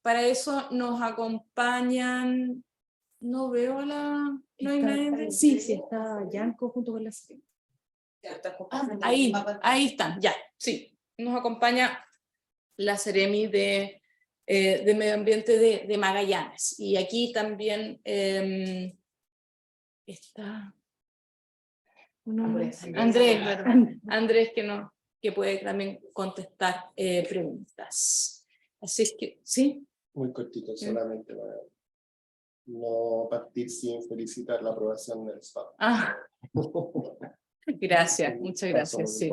para eso nos acompañan, no veo a la... ¿No hay nadie? Sí, está Yanko junto con la Seremi. Ahí están, ya, sí. Nos acompaña la Seremi de Medio Ambiente de Magallanes. Y aquí también está Andrés que puede también contestar preguntas. Así es que, ¿sí? Muy cortito, solamente para no partir sin felicitar la aprobación del SPA. Gracias, muchas gracias. Sí,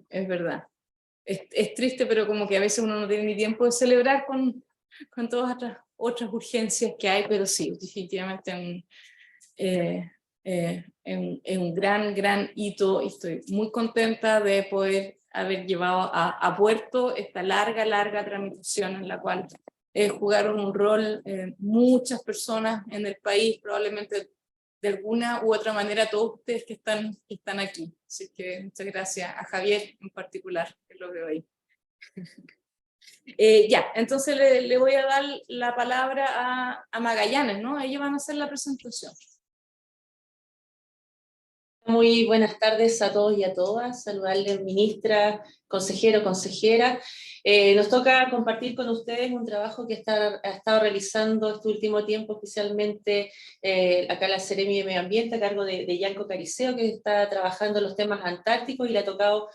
es verdad. Es triste, pero como que a veces uno no tiene ni tiempo de celebrar con todas otras urgencias que hay, pero sí, definitivamente un gran hito, y estoy muy contenta de poder haber llevado a puerto esta larga tramitación en la cual jugaron un rol muchas personas en el país, probablemente de alguna u otra manera todos ustedes que están aquí. Así que muchas gracias a Javier en particular, que lo veo ahí. Ya, entonces le voy a dar la palabra a Magallanes, ¿no? Ellos van a hacer la presentación. Muy buenas tardes a todos y a todas, saludarles ministra, consejero, consejera. Nos toca compartir con ustedes un trabajo que ha estado realizando este último tiempo, especialmente acá la Seremi de Medio Ambiente, a cargo de Yanko Cariceo, que está trabajando en los temas antárticos y le ha tocado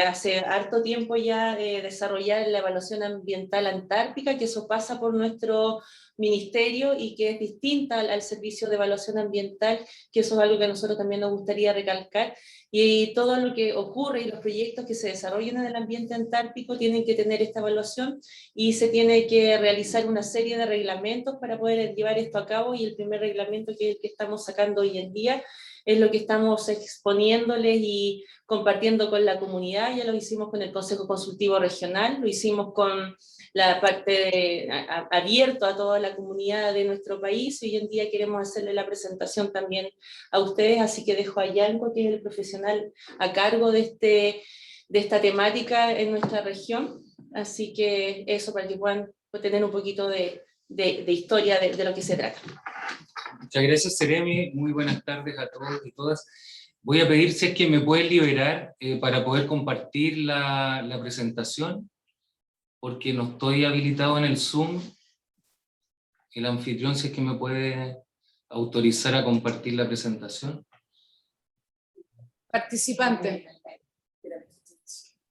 hace harto tiempo ya desarrollar la evaluación ambiental antártica, que eso pasa por nuestro ministerio y que es distinta al servicio de evaluación ambiental, que eso es algo que a nosotros también nos gustaría recalcar, y todo lo que ocurre y los proyectos que se desarrollan en el ambiente antártico tienen que tener esta evaluación y se tiene que realizar una serie de reglamentos para poder llevar esto a cabo, y el primer reglamento que estamos sacando hoy en día es lo que estamos exponiéndoles y compartiendo con la comunidad. Ya lo hicimos con el Consejo Consultivo Regional, lo hicimos con la parte abierto a toda la comunidad de nuestro país, y hoy en día queremos hacerle la presentación también a ustedes, así que dejo a Yanko, que es el profesional a cargo de esta temática en nuestra región, así que eso, para que puedan tener un poquito de historia de lo que se trata. Muchas gracias, Seremi. Muy buenas tardes a todos y todas. Voy a pedir si es que me pueden liberar para poder compartir la presentación, porque no estoy habilitado en el Zoom. El anfitrión, si es que me puede autorizar a compartir la presentación. Participantes.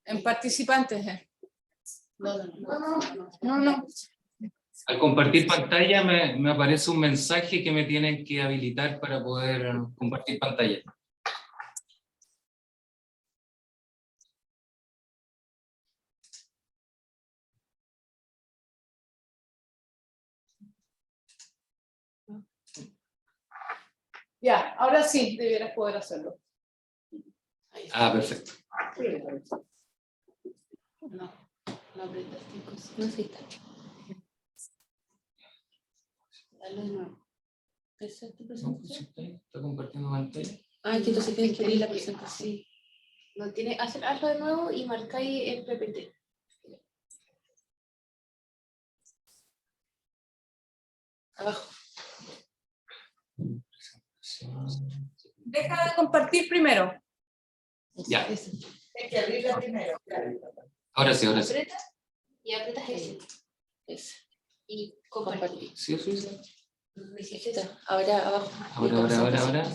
En participantes. No. Al compartir pantalla me aparece un mensaje que me tienen que habilitar para poder compartir pantalla. Ya, ahora sí debieras poder hacerlo. Perfecto. No está. Dale de nuevo. ¿Esa es tu presentación? ¿Está compartiendo pantalla? Que entonces tienes que abrir la presentación. Sí. No tiene, hazlo de nuevo y marcáis el PPT. Abajo. Deja de compartir primero. Ya. Hay que abrirla primero. Ahora sí. Y apretas ese. Y compartir. Sí. Ahora abajo. Ahora.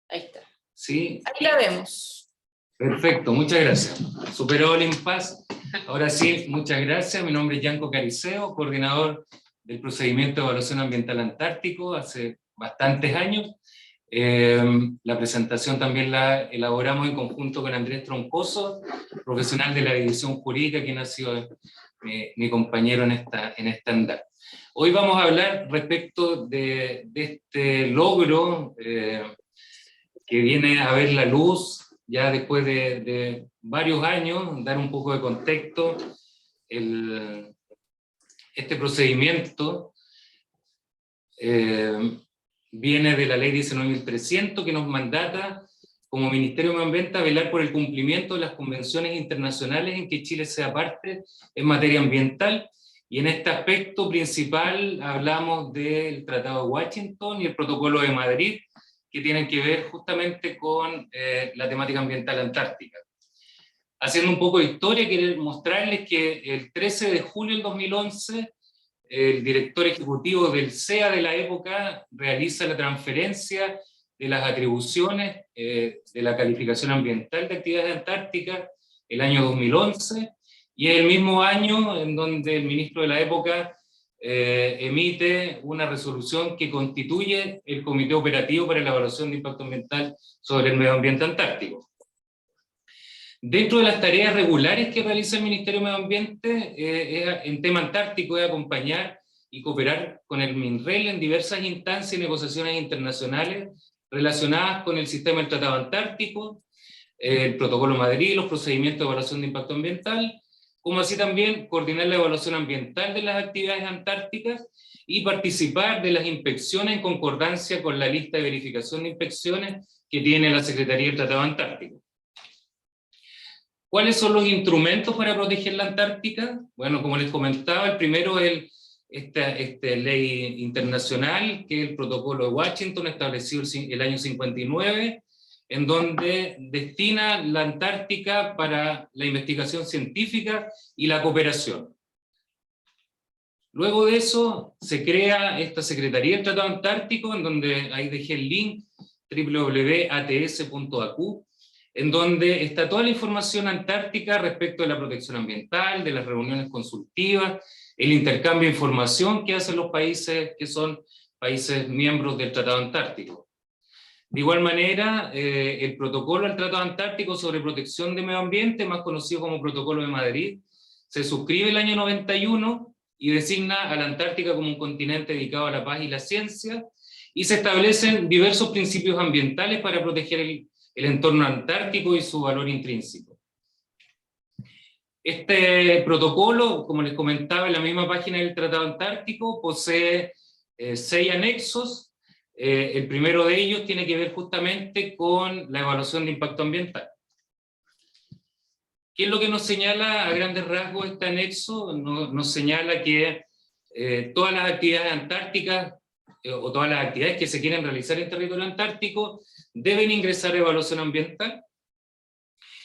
Ahí está. Sí. Ahí la vemos. Perfecto, muchas gracias. Superó el impasse. Ahora sí, muchas gracias. Mi nombre es Yanko Cariceo, coordinador del procedimiento de evaluación ambiental antártico hace bastantes años. La presentación también la elaboramos en conjunto con Andrés Troncoso, profesional de la división jurídica, quien ha sido mi compañero en esta andar. Hoy vamos a hablar respecto de este logro que viene a ver la luz ya después de varios años, dar un poco de contexto. Este procedimiento viene de la ley 19.300, que nos mandata como Ministerio de Medio Ambiente, a velar por el cumplimiento de las convenciones internacionales en que Chile sea parte en materia ambiental, y en este aspecto principal hablamos del Tratado de Washington y el Protocolo de Madrid, que tienen que ver justamente con la temática ambiental antártica. Haciendo un poco de historia, quiero mostrarles que el 13 de julio del 2011, el director ejecutivo del CEA de la época realiza la transferencia de las atribuciones de la calificación ambiental de actividades antárticas el año 2011, y es el mismo año en donde el ministro de la época emite una resolución que constituye el Comité Operativo para la Evaluación de Impacto Ambiental sobre el Medio Ambiente Antártico. Dentro de las tareas regulares que realiza el Ministerio de Medio Ambiente en tema antártico es acompañar y cooperar con el MINREL en diversas instancias y negociaciones internacionales relacionadas con el sistema del Tratado Antártico, el Protocolo de Madrid, los procedimientos de evaluación de impacto ambiental, como así también coordinar la evaluación ambiental de las actividades antárticas y participar de las inspecciones en concordancia con la lista de verificación de inspecciones que tiene la Secretaría del Tratado Antártico. ¿Cuáles son los instrumentos para proteger la Antártica? Bueno, como les comentaba, el primero es esta ley internacional, que es el Protocolo de Washington, establecido el año 59, en donde destina la Antártica para la investigación científica y la cooperación. Luego de eso se crea esta Secretaría del Tratado Antártico, en donde ahí dejé el link www.ats.acu, en donde está toda la información antártica respecto de la protección ambiental, de las reuniones consultivas, el intercambio de información que hacen los países que son países miembros del Tratado Antártico. De igual manera, el protocolo al Tratado Antártico sobre protección de medio ambiente, más conocido como Protocolo de Madrid, se suscribe el año 91 y designa a la Antártica como un continente dedicado a la paz y la ciencia, y se establecen diversos principios ambientales para proteger el entorno antártico y su valor intrínseco. Este protocolo, como les comentaba, en la misma página del Tratado Antártico, posee 6 anexos. El primero de ellos tiene que ver justamente con la evaluación de impacto ambiental. ¿Qué es lo que nos señala a grandes rasgos este anexo? Nos señala que todas las actividades antárticas o todas las actividades que se quieren realizar en territorio antártico deben ingresar a evaluación ambiental,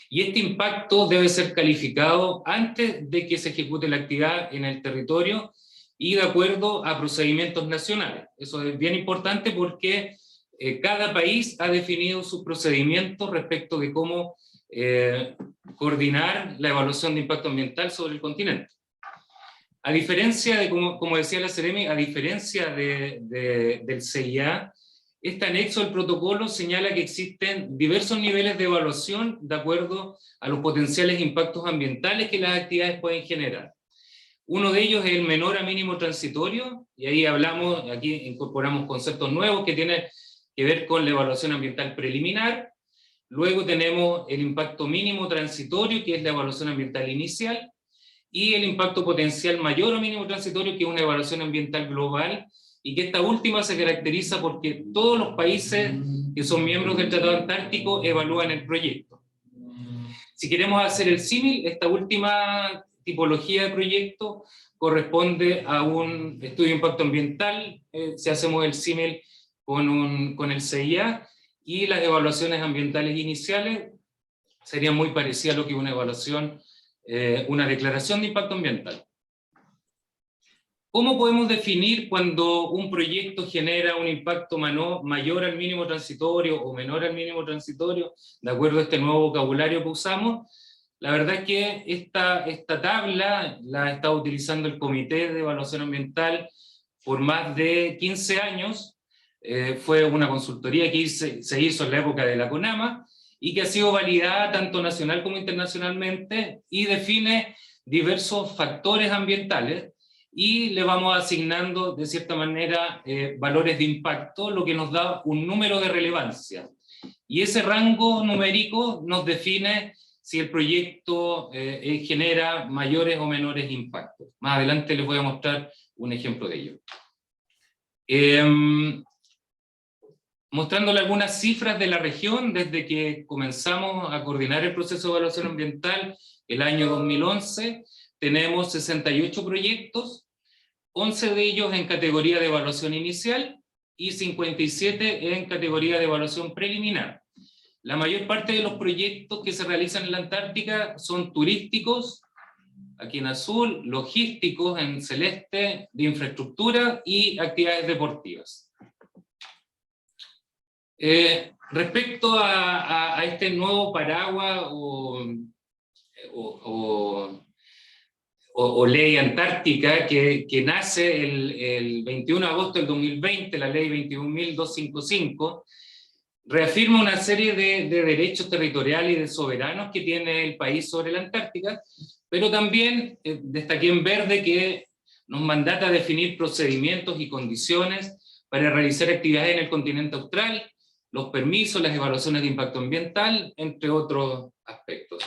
y este impacto debe ser calificado antes de que se ejecute la actividad en el territorio y de acuerdo a procedimientos nacionales. Eso es bien importante porque cada país ha definido sus procedimientos respecto de cómo coordinar la evaluación de impacto ambiental sobre el continente. A diferencia de, como decía la Seremi, a diferencia del CIA, este anexo al protocolo señala que existen diversos niveles de evaluación de acuerdo a los potenciales impactos ambientales que las actividades pueden generar. Uno de ellos es el menor a mínimo transitorio, y ahí hablamos, aquí incorporamos conceptos nuevos que tienen que ver con la evaluación ambiental preliminar. Luego tenemos el impacto mínimo transitorio, que es la evaluación ambiental inicial, y el impacto potencial mayor o mínimo transitorio, que es una evaluación ambiental global, y que esta última se caracteriza porque todos los países que son miembros del Tratado Antártico evalúan el proyecto. Si queremos hacer el símil, esta última tipología de proyecto corresponde a un estudio de impacto ambiental, si hacemos el símil con el CIA, y las evaluaciones ambientales iniciales serían muy parecidas a lo que una evaluación, una declaración de impacto ambiental. ¿Cómo podemos definir cuando un proyecto genera un impacto mayor al mínimo transitorio o menor al mínimo transitorio, de acuerdo a este nuevo vocabulario que usamos? La verdad es que esta tabla la ha estado utilizando el Comité de Evaluación Ambiental por más de 15 años. Fue una consultoría que se hizo en la época de la CONAMA y que ha sido validada tanto nacional como internacionalmente, y define diversos factores ambientales, y le vamos asignando de cierta manera valores de impacto, lo que nos da un número de relevancia. Y ese rango numérico nos define si el proyecto genera mayores o menores impactos. Más adelante les voy a mostrar un ejemplo de ello. mostrándole algunas cifras de la región desde que comenzamos a coordinar el proceso de evaluación ambiental el año 2011. Tenemos 68 proyectos, 11 de ellos en categoría de evaluación inicial y 57 en categoría de evaluación preliminar. La mayor parte de los proyectos que se realizan en la Antártica son turísticos, aquí en azul, logísticos en celeste, de infraestructura y actividades deportivas. Respecto a este nuevo paraguas o ley antártica que nace el 21 de agosto del 2020, la ley 21.255, reafirma una serie de derechos territoriales y de soberanos que tiene el país sobre la Antártica, pero también destaqué en verde que nos mandata definir procedimientos y condiciones para realizar actividades en el continente austral, los permisos, las evaluaciones de impacto ambiental, entre otros aspectos.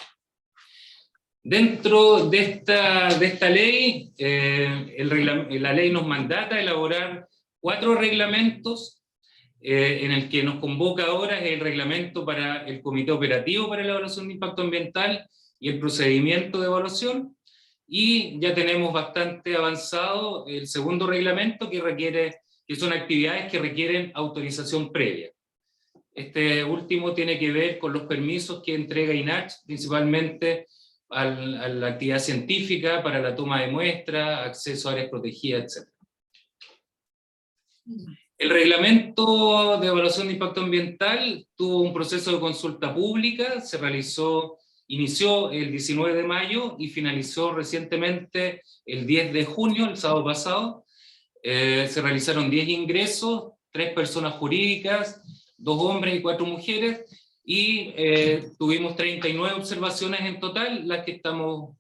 Dentro de esta ley, la ley nos mandata elaborar 4 reglamentos, en el que nos convoca ahora es el reglamento para el Comité Operativo para la Evaluación de Impacto Ambiental y el procedimiento de evaluación, y ya tenemos bastante avanzado el segundo reglamento que son actividades que requieren autorización previa. Este último tiene que ver con los permisos que entrega INACH, principalmente a la actividad científica, para la toma de muestras, acceso a áreas protegidas, etc. El reglamento de evaluación de impacto ambiental tuvo un proceso de consulta pública, inició el 19 de mayo y finalizó recientemente el 10 de junio, el sábado pasado. Se realizaron 10 ingresos, 3 personas jurídicas, 2 hombres y 4 mujeres, y tuvimos 39 observaciones en total, las que estamos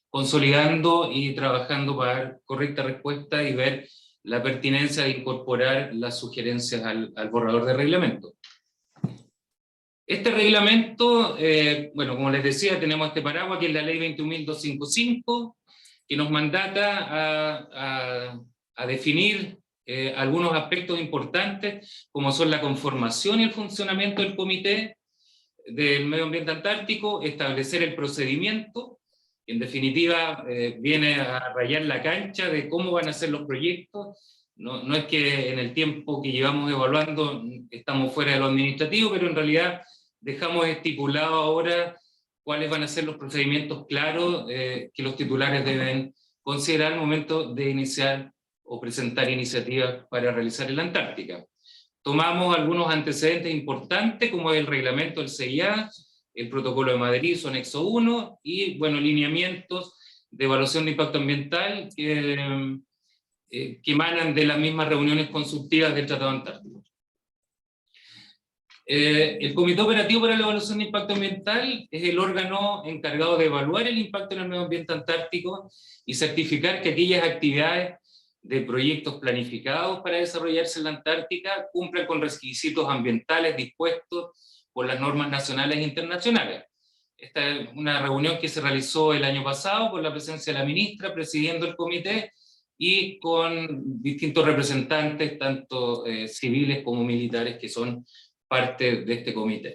consolidando y trabajando para dar correcta respuesta y ver la pertinencia de incorporar las sugerencias al borrador de reglamento. Este reglamento, bueno, como les decía, tenemos este paraguas que es la ley 21.255, que nos mandata a definir algunos aspectos importantes, como son la conformación y el funcionamiento del Comité del Medio Ambiente Antártico, establecer el procedimiento, que en definitiva viene a rayar la cancha de cómo van a ser los proyectos. No es que en el tiempo que llevamos evaluando estamos fuera de lo administrativo, pero en realidad dejamos estipulado ahora cuáles van a ser los procedimientos claros que los titulares deben considerar al momento de iniciar o presentar iniciativas para realizar en la Antártica. Tomamos algunos antecedentes importantes, como el reglamento del CIA, el protocolo de Madrid, su anexo 1, y bueno, lineamientos de evaluación de impacto ambiental que emanan de las mismas reuniones consultivas del Tratado Antártico. El Comité Operativo para la Evaluación de Impacto Ambiental es el órgano encargado de evaluar el impacto en el medio ambiente antártico y certificar que aquellas actividades de proyectos planificados para desarrollarse en la Antártica cumplan con requisitos ambientales dispuestos por las normas nacionales e internacionales. Esta es una reunión que se realizó el año pasado con la presencia de la ministra presidiendo el comité y con distintos representantes, tanto civiles como militares, que son parte de este comité.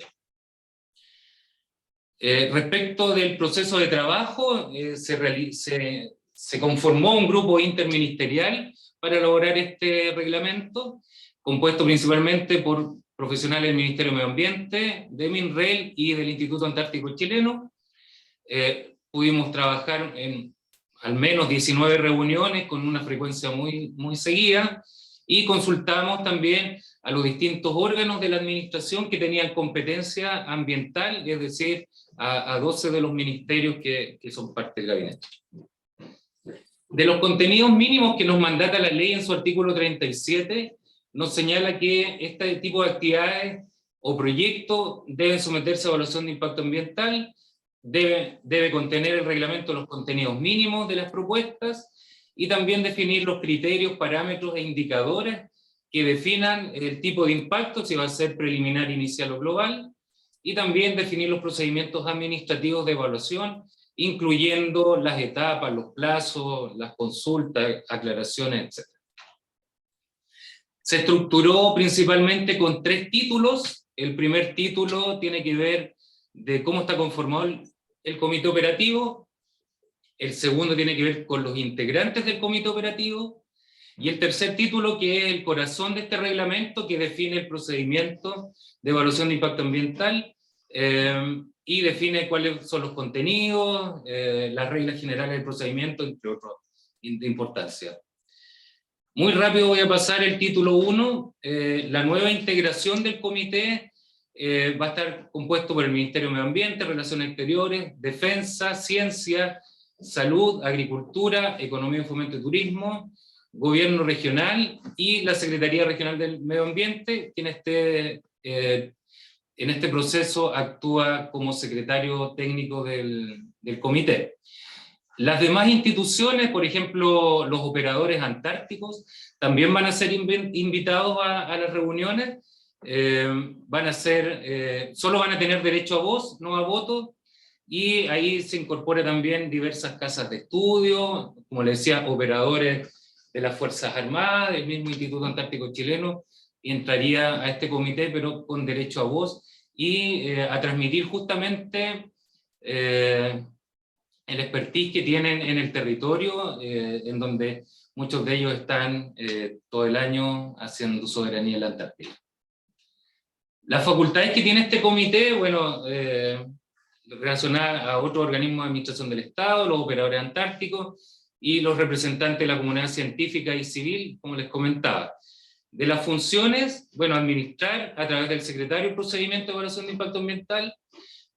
Respecto del proceso de trabajo, se conformó un grupo interministerial para elaborar este reglamento, compuesto principalmente por profesionales del Ministerio de Medio Ambiente, de MINREL y del Instituto Antártico Chileno. Pudimos trabajar en al menos 19 reuniones con una frecuencia muy seguida, y consultamos también a los distintos órganos de la administración que tenían competencia ambiental, es decir, a 12 de los ministerios que son parte del gabinete. De los contenidos mínimos que nos mandata la ley en su artículo 37, nos señala que este tipo de actividades o proyectos deben someterse a evaluación de impacto ambiental, debe contener el reglamento los contenidos mínimos de las propuestas, y también definir los criterios, parámetros e indicadores que definan el tipo de impacto, si va a ser preliminar, inicial o global, y también definir los procedimientos administrativos de evaluación, incluyendo las etapas, los plazos, las consultas, aclaraciones, etc. Se estructuró principalmente con 3 títulos. El primer título tiene que ver de cómo está conformado el comité operativo. El segundo tiene que ver con los integrantes del comité operativo. Y el tercer título, que es el corazón de este reglamento, que define el procedimiento de evaluación de impacto ambiental y define cuáles son los contenidos, las reglas generales del procedimiento, entre otros de importancia. Muy rápido voy a pasar el título 1. La nueva integración del comité va a estar compuesto por el Ministerio de Medio Ambiente, Relaciones Exteriores, Defensa, Ciencia, Salud, Agricultura, Economía y Fomento y Turismo, Gobierno Regional y la Secretaría Regional del Medio Ambiente, que en este proceso actúa como secretario técnico del comité. Las demás instituciones, por ejemplo, los operadores antárticos, también van a ser invitados a las reuniones. Solo van a tener derecho a voz, no a voto, y ahí se incorpora también diversas casas de estudio, como les decía, operadores de las Fuerzas Armadas, el mismo Instituto Antártico Chileno, y entraría a este comité, pero con derecho a voz, y a transmitir justamente el expertise que tienen en el territorio, en donde muchos de ellos están todo el año haciendo soberanía en la Antártida. Las facultades que tiene este comité, bueno, relacionadas a otros organismos de administración del Estado, los operadores antárticos y los representantes de la comunidad científica y civil, como les comentaba. De las funciones, bueno, administrar a través del secretario el procedimiento de evaluación de impacto ambiental,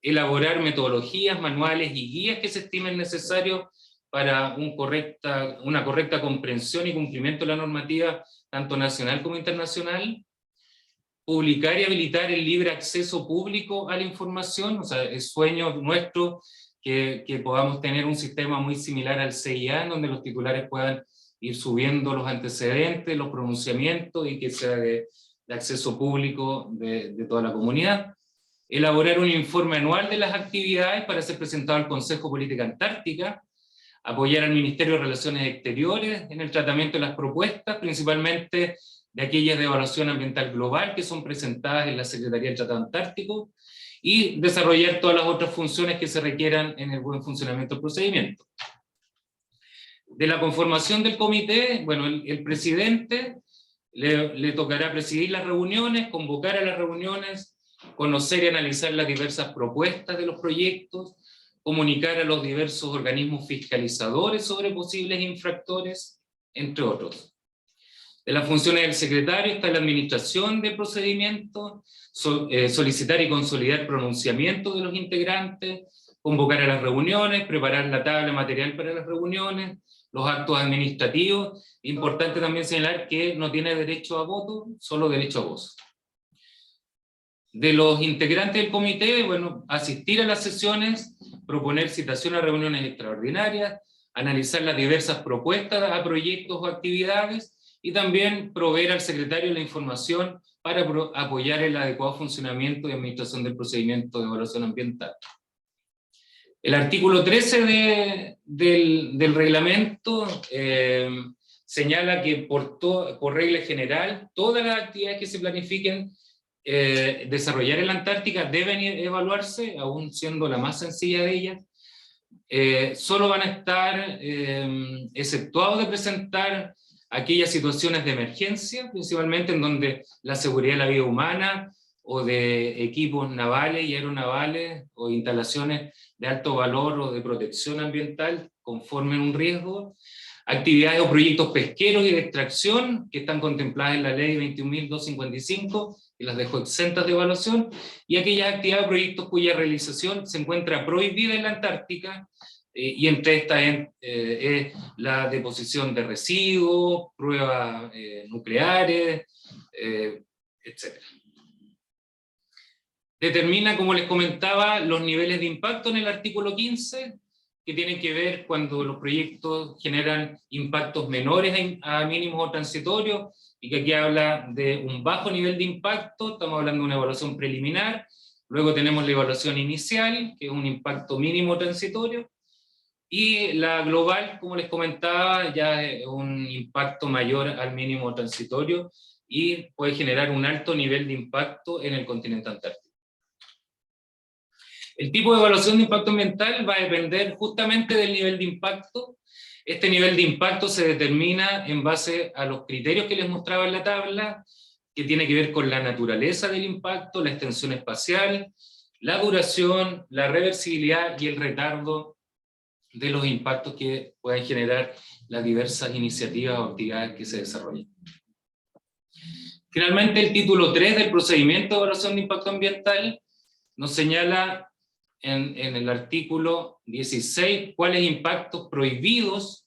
elaborar metodologías, manuales y guías que se estimen necesarios para una correcta comprensión y cumplimiento de la normativa, tanto nacional como internacional, publicar y habilitar el libre acceso público a la información. O sea, es sueño nuestro que podamos tener un sistema muy similar al CIA, donde los titulares puedan ir subiendo los antecedentes, los pronunciamientos, y que sea de acceso público de toda la comunidad. Elaborar un informe anual de las actividades para ser presentado al Consejo Política Antártica, apoyar al Ministerio de Relaciones Exteriores en el tratamiento de las propuestas, principalmente de aquellas de evaluación ambiental global que son presentadas en la Secretaría del Tratado Antártico, y desarrollar todas las otras funciones que se requieran en el buen funcionamiento del procedimiento. De la conformación del comité, bueno, el presidente le tocará presidir las reuniones, convocar a las reuniones, conocer y analizar las diversas propuestas de los proyectos, comunicar a los diversos organismos fiscalizadores sobre posibles infractores, entre otros. De las funciones del secretario está la administración del procedimiento, solicitar y consolidar pronunciamientos de los integrantes, convocar a las reuniones, preparar la tabla material para las reuniones, los actos administrativos. Importante también señalar que no tiene derecho a voto, solo derecho a voz. De los integrantes del comité, bueno, asistir a las sesiones, proponer citación a reuniones extraordinarias, analizar las diversas propuestas a proyectos o actividades, y también proveer al secretario la información para apoyar el adecuado funcionamiento y administración del procedimiento de evaluación ambiental. El artículo 13 del reglamento señala que por regla general todas las actividades que se planifiquen desarrollar en la Antártica deben evaluarse, aún siendo la más sencilla de ellas. Solo van a estar exceptuados de presentar aquellas situaciones de emergencia, principalmente en donde la seguridad de la vida humana o de equipos navales y aeronavales o instalaciones de alto valor o de protección ambiental conformen un riesgo, actividades o proyectos pesqueros y de extracción que están contempladas en la ley 21.255, que las dejó exentas de evaluación, y aquellas actividades o proyectos cuya realización se encuentra prohibida en la Antártica, y entre estas es la deposición de residuos, pruebas nucleares, etc. Determina, como les comentaba, los niveles de impacto en el artículo 15, que tienen que ver cuando los proyectos generan impactos menores a mínimos o transitorios, y que aquí habla de un bajo nivel de impacto. Estamos hablando de una evaluación preliminar. Luego tenemos la evaluación inicial, que es un impacto mínimo transitorio, y la global, como les comentaba, ya es un impacto mayor al mínimo transitorio, y puede generar un alto nivel de impacto en el continente antártico. El tipo de evaluación de impacto ambiental va a depender justamente del nivel de impacto. Este nivel de impacto se determina en base a los criterios que les mostraba en la tabla, que tiene que ver con la naturaleza del impacto, la extensión espacial, la duración, la reversibilidad y el retardo de los impactos que puedan generar las diversas iniciativas o actividades que se desarrollen. Finalmente, el título 3 del procedimiento de evaluación de impacto ambiental nos señala en el artículo 16 cuáles impactos prohibidos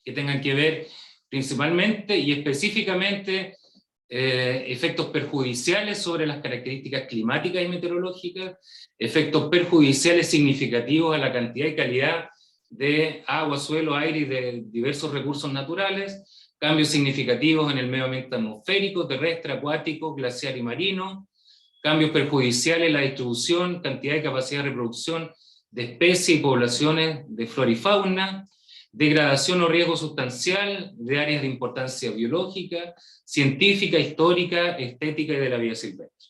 que tengan que ver principalmente y específicamente efectos perjudiciales sobre las características climáticas y meteorológicas, efectos perjudiciales significativos a la cantidad y calidad de agua, suelo, aire y de diversos recursos naturales, cambios significativos en el medio ambiente atmosférico, terrestre, acuático, glaciar y marino, cambios perjudiciales en la distribución, cantidad y capacidad de reproducción de especies y poblaciones de flora y fauna, degradación o riesgo sustancial de áreas de importancia biológica, científica, histórica, estética y de la vida silvestre.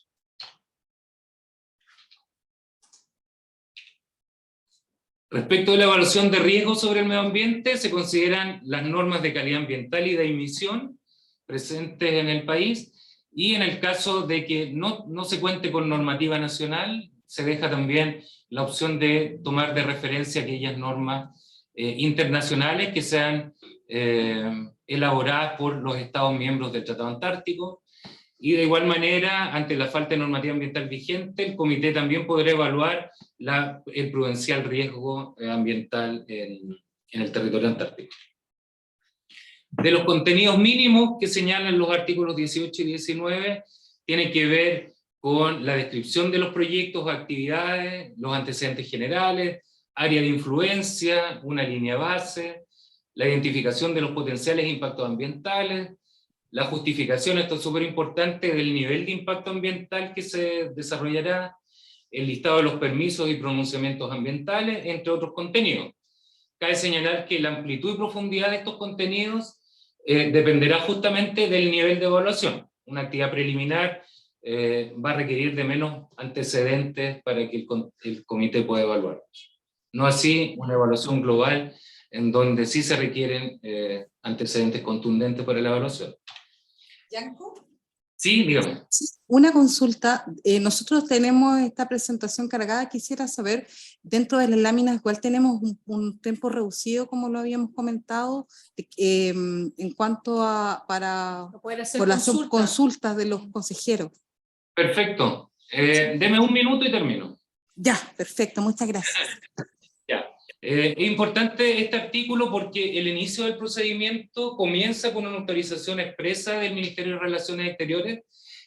Respecto de la evaluación de riesgo sobre el medio ambiente, se consideran las normas de calidad ambiental y de emisión presentes en el país, y en el caso de que no se cuente con normativa nacional, se deja también la opción de tomar de referencia aquellas normas internacionales que sean elaboradas por los Estados miembros del Tratado Antártico, y de igual manera, ante la falta de normativa ambiental vigente, el comité también podrá evaluar el prudencial riesgo ambiental en el territorio antártico. De los contenidos mínimos que señalan los artículos 18 y 19, tiene que ver con la descripción de los proyectos, actividades, los antecedentes generales, área de influencia, una línea base, la identificación de los potenciales impactos ambientales, la justificación, esto es súper importante, del nivel de impacto ambiental que se desarrollará, el listado de los permisos y pronunciamientos ambientales, entre otros contenidos. Cabe señalar que la amplitud y profundidad de estos contenidos dependerá justamente del nivel de evaluación. Una actividad preliminar va a requerir de menos antecedentes para que el comité pueda evaluar. No así una evaluación global en donde sí se requieren antecedentes contundentes para la evaluación. ¿Yanko? Sí, dígame. Una consulta, nosotros tenemos esta presentación cargada, quisiera saber, dentro de las láminas igual tenemos un tiempo reducido, como lo habíamos comentado, en cuanto a por las consultas de los consejeros. Perfecto. Deme un minuto y termino. Ya, perfecto, muchas gracias. Ya. Es importante este artículo porque el inicio del procedimiento comienza con una autorización expresa del Ministerio de Relaciones Exteriores,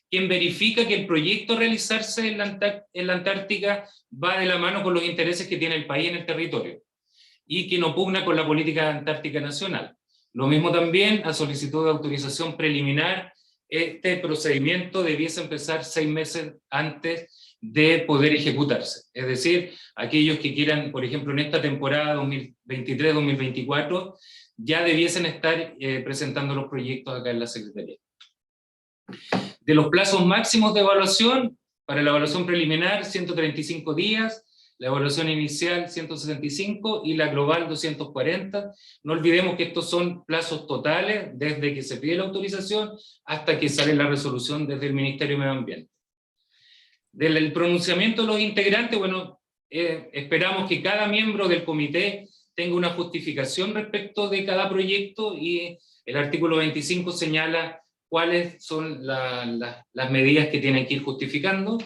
quien verifica que el proyecto a realizarse en la Antártica va de la mano con los intereses que tiene el país en el territorio y que no pugna con la política antártica nacional. Lo mismo también a solicitud de autorización preliminar, este procedimiento debiese empezar 6 meses antes de poder ejecutarse. Es decir, aquellos que quieran, por ejemplo, en esta temporada 2023-2024, ya debiesen estar presentando los proyectos acá en la Secretaría. De los plazos máximos de evaluación, para la evaluación preliminar, 135 días, la evaluación inicial 165 y la global 240. No olvidemos que estos son plazos totales desde que se pide la autorización hasta que sale la resolución desde el Ministerio de Medio Ambiente. Del pronunciamiento de los integrantes, bueno, esperamos que cada miembro del comité tenga una justificación respecto de cada proyecto, y el artículo 25 señala cuáles son las medidas que tienen que ir justificando.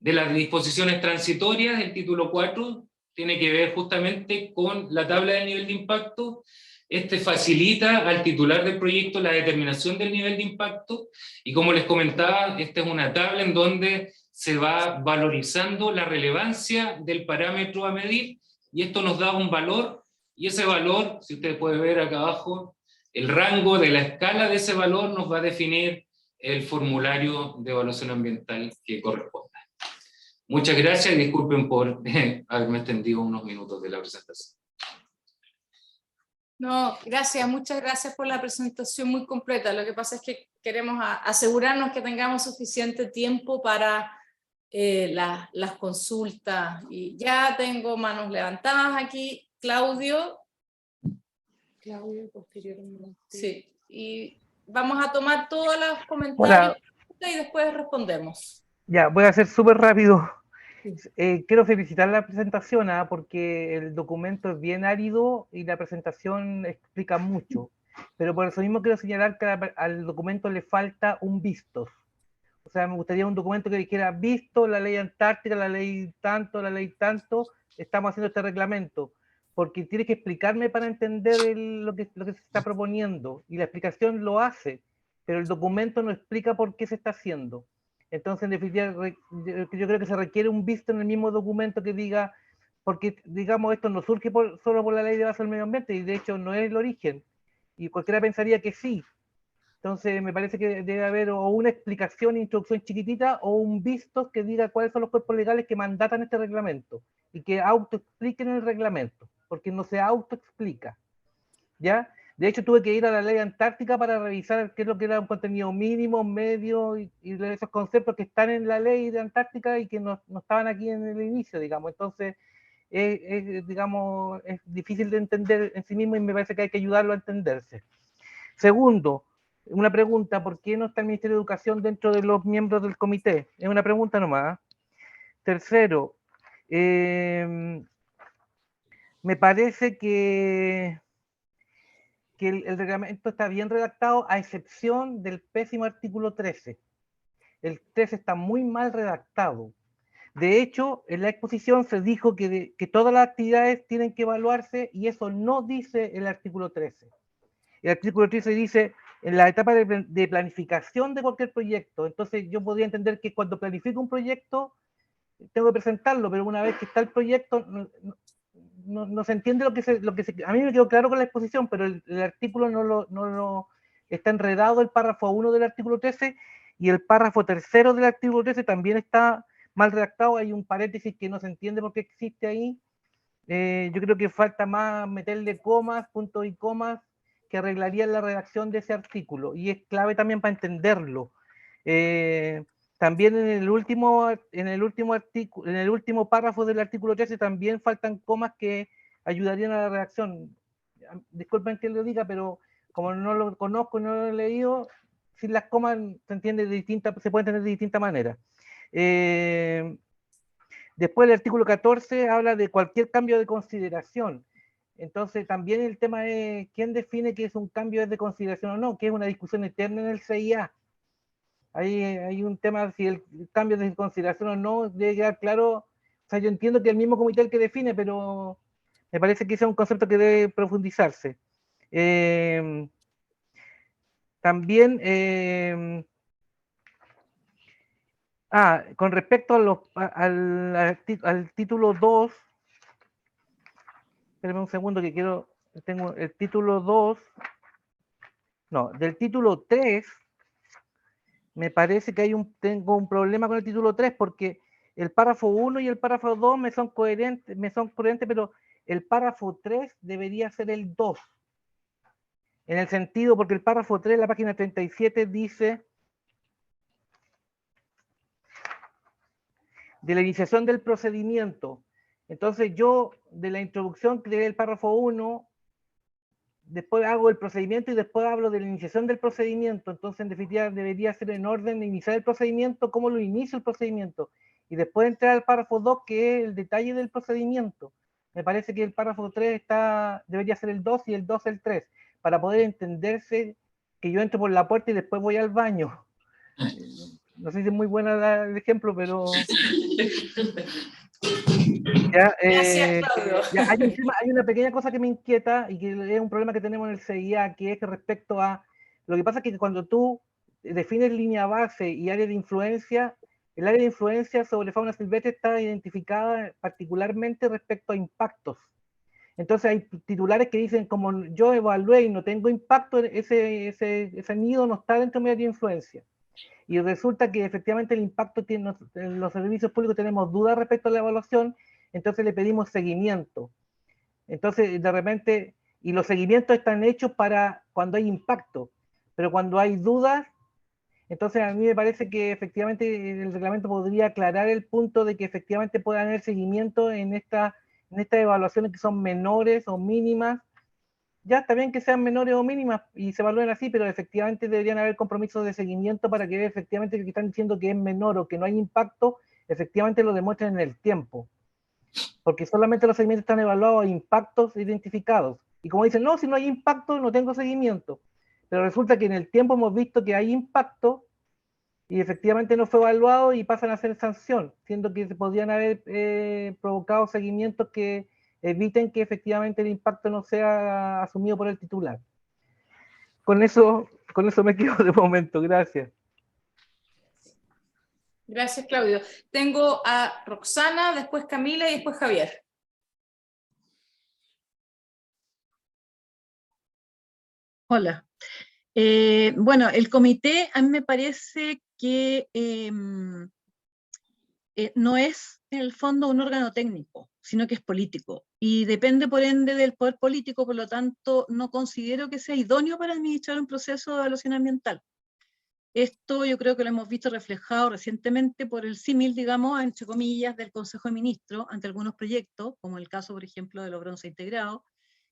De las disposiciones transitorias, el título 4 tiene que ver justamente con la tabla del nivel de impacto. Este facilita al titular del proyecto la determinación del nivel de impacto, y como les comentaba, esta es una tabla en donde se va valorizando la relevancia del parámetro a medir, y esto nos da un valor, y ese valor, si ustedes pueden ver acá abajo, el rango de la escala de ese valor nos va a definir el formulario de evaluación ambiental que corresponda. Muchas gracias y disculpen por haberme extendido unos minutos de la presentación. No, gracias, muchas gracias por la presentación muy completa. Lo que pasa es que queremos asegurarnos que tengamos suficiente tiempo para las consultas. Y ya tengo manos levantadas aquí. Claudio, posteriormente. Sí, y vamos a tomar todos los comentarios y después respondemos. Ya, voy a ser súper rápido. Quiero felicitar la presentación, porque el documento es bien árido y la presentación explica mucho. Pero por eso mismo quiero señalar que al documento le falta un vistos. O sea, me gustaría un documento que dijera visto la ley antártica, la ley tanto, estamos haciendo este reglamento. Porque tiene que explicarme para entender lo que se está proponiendo. Y la explicación lo hace, pero el documento no explica por qué se está haciendo. Entonces, en definitiva, yo creo que se requiere un visto en el mismo documento que diga, porque, digamos, esto no surge solo por la ley de base del medio ambiente, y de hecho no es el origen. Y cualquiera pensaría que sí. Entonces, me parece que debe haber o una explicación, introducción chiquitita, o un visto que diga cuáles son los cuerpos legales que mandatan este reglamento, y que autoexpliquen el reglamento, porque no se autoexplica. ¿Ya? De hecho, tuve que ir a la ley antártica para revisar qué es lo que era un contenido mínimo, medio, y esos conceptos que están en la ley de Antártica y que no estaban aquí en el inicio, digamos. Entonces, digamos, es difícil de entender en sí mismo y me parece que hay que ayudarlo a entenderse. Segundo, una pregunta: ¿por qué no está el Ministerio de Educación dentro de los miembros del comité? Es una pregunta nomás. Tercero, me parece que el reglamento está bien redactado, a excepción del pésimo artículo 13. El 13 está muy mal redactado. De hecho, en la exposición se dijo que todas las actividades tienen que evaluarse, y eso no dice el artículo 13. El artículo 13 dice en la etapa de planificación de cualquier proyecto. Entonces yo podría entender que cuando planifico un proyecto tengo que presentarlo, pero una vez que está el proyecto no se entiende lo que a mí me quedó claro con la exposición, pero el artículo no lo está enredado. El párrafo 1 del artículo 13 y el párrafo 3 del artículo 13 también está mal redactado. Hay un paréntesis que no se entiende por qué existe ahí. Yo creo que falta más meterle comas, puntos y comas, que arreglarían la redacción de ese artículo, y es clave también para entenderlo. También en el último párrafo del artículo 13 también faltan comas que ayudarían a la redacción. Disculpen que lo diga, pero como no lo conozco y no lo he leído, sin las comas se puede entender de distinta manera. Después el artículo 14 habla de cualquier cambio de consideración. Entonces también el tema es quién define qué es un cambio de consideración o no, que es una discusión eterna en el CIA. Hay un tema si el cambio de consideración o no debe quedar claro. O sea, yo entiendo que el mismo comité es el que define, pero me parece que ese es un concepto que debe profundizarse. También con respecto al título 2, espérame un segundo que tengo el título 2, no, del título 3, me parece que tengo un problema con el título 3, porque el párrafo 1 y el párrafo 2 me son coherentes, pero el párrafo 3 debería ser el 2. En el sentido, porque el párrafo 3, la página 37, dice de la iniciación del procedimiento. Entonces yo, de la introducción, creé el párrafo 1, después hago el procedimiento y después hablo de la iniciación del procedimiento. Entonces, en definitiva, debería ser en orden de iniciar el procedimiento, cómo lo inicio el procedimiento, y después entrar al párrafo 2, que es el detalle del procedimiento. Me parece que el párrafo 3 debería ser el 2 y el 2 el 3, para poder entenderse que yo entro por la puerta y después voy al baño. No sé si es muy buena el ejemplo, pero... Gracias, Claudio. Hay una pequeña cosa que me inquieta y que es un problema que tenemos en el CIA, que es que respecto a... Lo que pasa es que cuando tú defines línea base y área de influencia, el área de influencia sobre fauna silvestre está identificada particularmente respecto a impactos. Entonces hay titulares que dicen, como yo evalué y no tengo impacto, ese nido no está dentro de mi área de influencia. Y resulta que efectivamente el impacto tiene, en los servicios públicos tenemos dudas respecto a la evaluación, entonces le pedimos seguimiento. Entonces, de repente, y los seguimientos están hechos para cuando hay impacto, pero cuando hay dudas, entonces a mí me parece que efectivamente el reglamento podría aclarar el punto de que efectivamente puedan haber seguimiento en estas evaluaciones que son menores o mínimas. Ya está bien que sean menores o mínimas y se evalúen así, pero efectivamente deberían haber compromisos de seguimiento para que efectivamente el que están diciendo que es menor o que no hay impacto, efectivamente lo demuestren en el tiempo. Porque solamente los seguimientos están evaluados a impactos identificados. Y como dicen, no, si no hay impacto, no tengo seguimiento. Pero resulta que en el tiempo hemos visto que hay impacto y efectivamente no fue evaluado y pasan a ser sanción, siendo que se podrían haber provocado seguimientos que eviten que efectivamente el impacto no sea asumido por el titular. Con eso me quedo de momento, gracias. Gracias, Claudio. Tengo a Roxana, después Camila y después Javier. Hola. Bueno, el comité a mí me parece que no es en el fondo un órgano técnico, sino que es político. Y depende por ende del poder político, por lo tanto no considero que sea idóneo para administrar un proceso de evaluación ambiental. Esto yo creo que lo hemos visto reflejado recientemente por el símil, digamos, entre comillas, del Consejo de Ministros ante algunos proyectos, como el caso, por ejemplo, de los bronce integrados,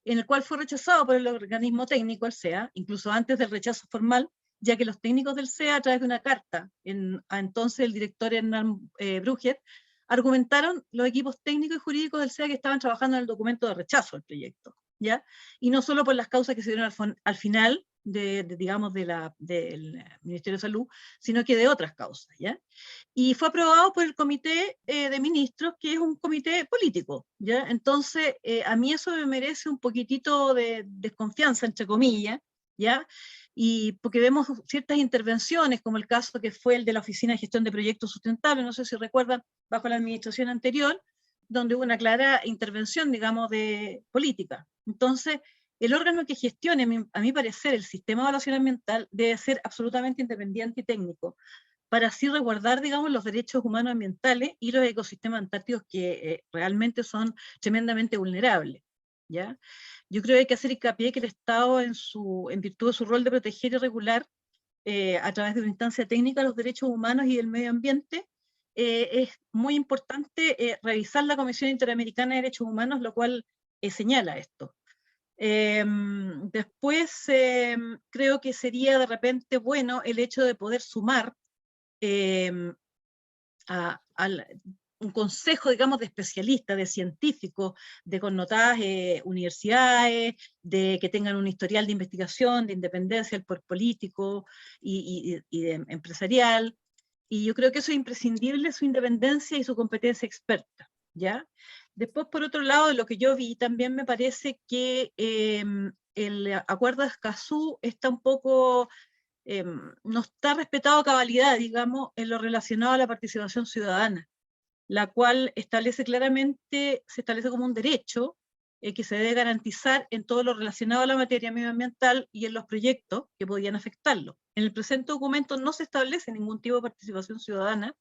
en el cual fue rechazado por el organismo técnico, el SEA, incluso antes del rechazo formal, ya que los técnicos del SEA, a través de una carta, a entonces el director Hernán Brugger, argumentaron los equipos técnicos y jurídicos del SEA que estaban trabajando en el documento de rechazo del proyecto, ¿ya? Y no solo por las causas que se dieron al final, digamos, del Ministerio de Salud, sino que de otras causas, ¿ya? Y fue aprobado por el Comité de Ministros, que es un comité político, ¿ya? Entonces, a mí eso me merece un poquitito de desconfianza, entre comillas, ¿ya? Y porque vemos ciertas intervenciones, como el caso que fue el de la Oficina de Gestión de Proyectos Sustentables, no sé si recuerdan, bajo la administración anterior, donde hubo una clara intervención, digamos, de política. Entonces, el órgano que gestione, a mi parecer, el sistema de evaluación ambiental debe ser absolutamente independiente y técnico, para así resguardar, digamos, los derechos humanos ambientales y los ecosistemas antárticos que realmente son tremendamente vulnerables, ¿ya? Yo creo que hay que hacer hincapié que el Estado, en virtud de su rol de proteger y regular, a través de una instancia técnica, los derechos humanos y el medio ambiente, es muy importante revisar la Comisión Interamericana de Derechos Humanos, lo cual señala esto. Después creo que sería de repente bueno el hecho de poder sumar un consejo, digamos, de especialistas, de científicos, de connotadas universidades, de que tengan un historial de investigación, de independencia del poder político y de empresarial. Y yo creo que eso es imprescindible, su independencia y su competencia experta, ¿ya? Después, por otro lado, de lo que yo vi, también me parece que el acuerdo de Escazú está un poco, no está respetado a cabalidad, digamos, en lo relacionado a la participación ciudadana, la cual establece claramente, se establece como un derecho que se debe garantizar en todo lo relacionado a la materia medioambiental y en los proyectos que podían afectarlo. En el presente documento no se establece ningún tipo de participación ciudadana,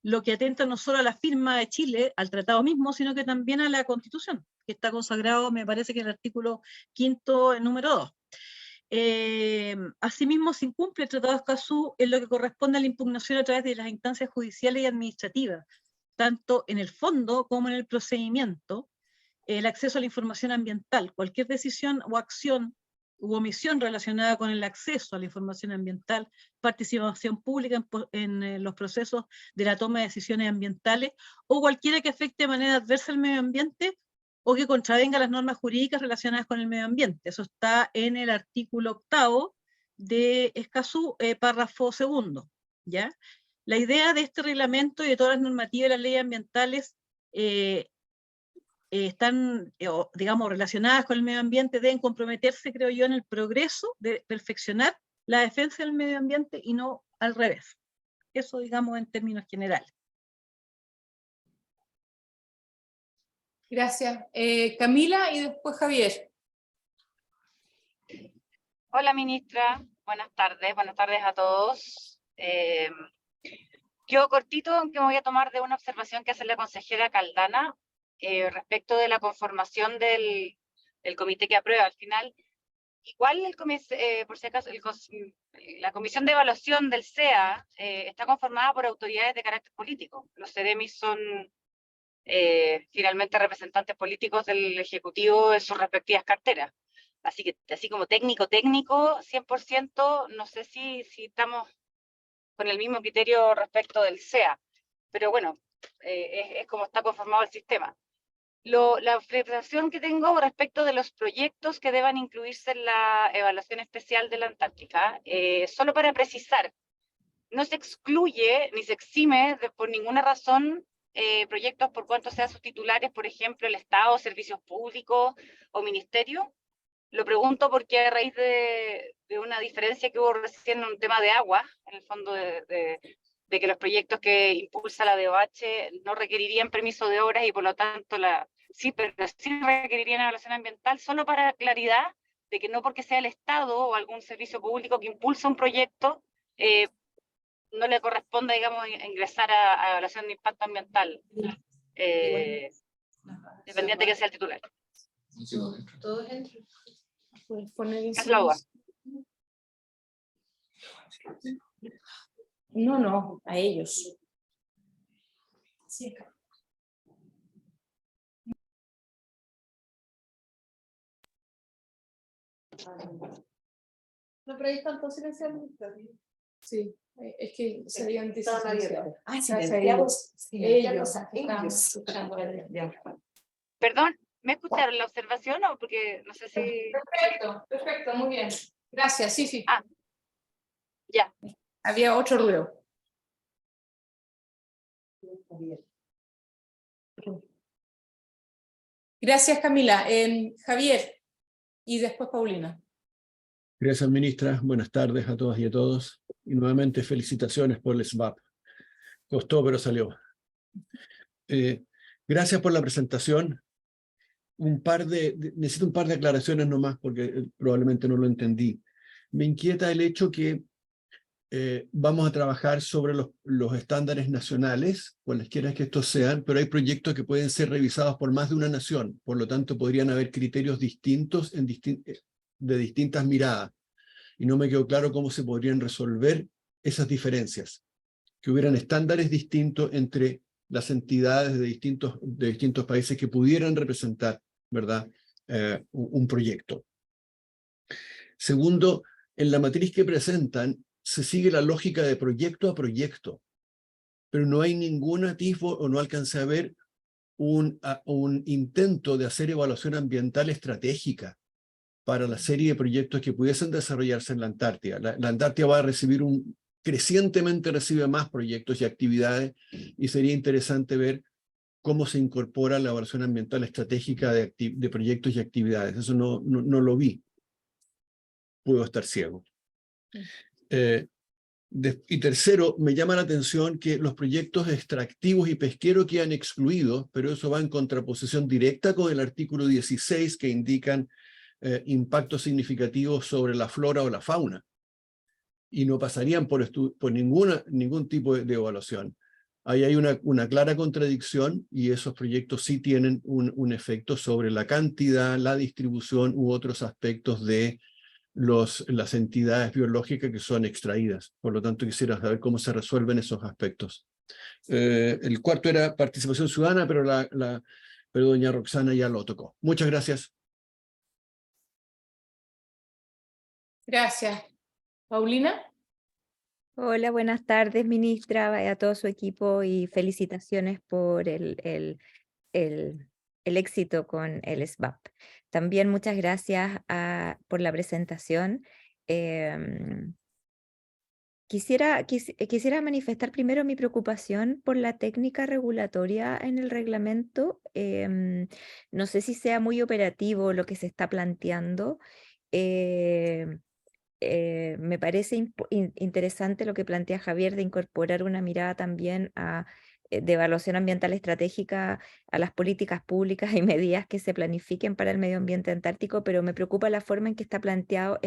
lo que atenta no solo a la firma de Chile, al tratado mismo, sino que también a la Constitución, que está consagrado, me parece que en el artículo 5º, número 2. Asimismo, se incumple el Tratado de Escazú en lo que corresponde a la impugnación a través de las instancias judiciales y administrativas, tanto en el fondo como en el procedimiento, el acceso a la información ambiental. Cualquier decisión o acción u omisión relacionada con el acceso a la información ambiental, participación pública en los procesos de la toma de decisiones ambientales, o cualquiera que afecte de manera adversa al medio ambiente o que contravenga las normas jurídicas relacionadas con el medio ambiente. Eso está en el artículo 8º de Escazú, párrafo 2º, ¿ya? La idea de este reglamento y de todas las normativas de las leyes ambientales están, digamos, relacionadas con el medio ambiente, deben comprometerse, creo yo, en el progreso de perfeccionar la defensa del medio ambiente y no al revés. Eso, digamos, en términos generales. Gracias. Camila y después Javier. Hola, ministra. Buenas tardes a todos. Yo cortito, aunque me voy a tomar de una observación que hace la consejera Caldana respecto de la conformación del el comité que aprueba. Al final, igual, por si acaso, la comisión de evaluación del CEA está conformada por autoridades de carácter político. Los CEREMIS son finalmente representantes políticos del Ejecutivo en sus respectivas carteras. Así que, así como técnico, 100%, no sé si estamos con el mismo criterio respecto del CEA, pero bueno, es como está conformado el sistema. La observación que tengo respecto de los proyectos que deban incluirse en la evaluación especial de la Antártica, solo para precisar, no se excluye ni se exime por ninguna razón proyectos por cuanto sean sus titulares, por ejemplo, el Estado, servicios públicos o ministerio. Lo pregunto porque a raíz de una diferencia que hubo recién en un tema de agua, en el fondo de que los proyectos que impulsa la DOH no requerirían permiso de obras y por lo tanto sí requerirían evaluación ambiental, solo para claridad de que no porque sea el Estado o algún servicio público que impulsa un proyecto, no le corresponde, digamos, ingresar a evaluación de impacto ambiental, dependiente de que sea el titular. Todos entran. Puedes poner Es la duda. No, a ellos. Sí. No, pero ahí están todos silenciados. Sí, es que se habían abiertos. Ellos. Perdón, ¿me escucharon la observación o porque no sé si... Perfecto, muy bien. Gracias, sí. Ah, ya. Había otro ruido. Gracias, Camila. Javier, y después Paulina. Gracias, ministra. Buenas tardes a todas y a todos. Y nuevamente felicitaciones por el SBAP. Costó, pero salió. Gracias por la presentación. Necesito un par de aclaraciones nomás porque probablemente no lo entendí. Me inquieta el hecho que vamos a trabajar sobre los estándares nacionales, cualesquiera que estos sean, pero hay proyectos que pueden ser revisados por más de una nación. Por lo tanto, podrían haber criterios distintos de distintas miradas. Y no me quedó claro cómo se podrían resolver esas diferencias. Que hubieran estándares distintos entre las entidades de distintos países que pudieran representar, ¿verdad?, un proyecto. Segundo, en la matriz que presentan se sigue la lógica de proyecto a proyecto, pero no hay ningún atisbo o no alcancé a ver un intento de hacer evaluación ambiental estratégica para la serie de proyectos que pudiesen desarrollarse en la Antártida. La Antártida va a recibir crecientemente recibe más proyectos y actividades, y sería interesante ver cómo se incorpora la evaluación ambiental estratégica de proyectos y actividades. Eso no lo vi. Puedo estar ciego. Y tercero, me llama la atención que los proyectos extractivos y pesqueros quedan excluidos, pero eso va en contraposición directa con el artículo 16 que indican impactos significativos sobre la flora o la fauna, y no pasarían por ningún tipo de evaluación. Ahí hay una clara contradicción, y esos proyectos sí tienen un efecto sobre la cantidad, la distribución u otros aspectos de las entidades biológicas que son extraídas. Por lo tanto, quisiera saber cómo se resuelven esos aspectos. El cuarto era participación ciudadana, pero doña Roxana ya lo tocó. Muchas gracias. Gracias. Paulina. Hola, buenas tardes, ministra, y a todo su equipo, y felicitaciones por el éxito con el SBAP. También muchas gracias por la presentación. Quisiera manifestar primero mi preocupación por la técnica regulatoria en el reglamento. No sé si sea muy operativo lo que se está planteando. Me parece interesante lo que plantea Javier de incorporar una mirada también de evaluación ambiental estratégica a las políticas públicas y medidas que se planifiquen para el medio ambiente antártico, pero me preocupa la forma en que está planteado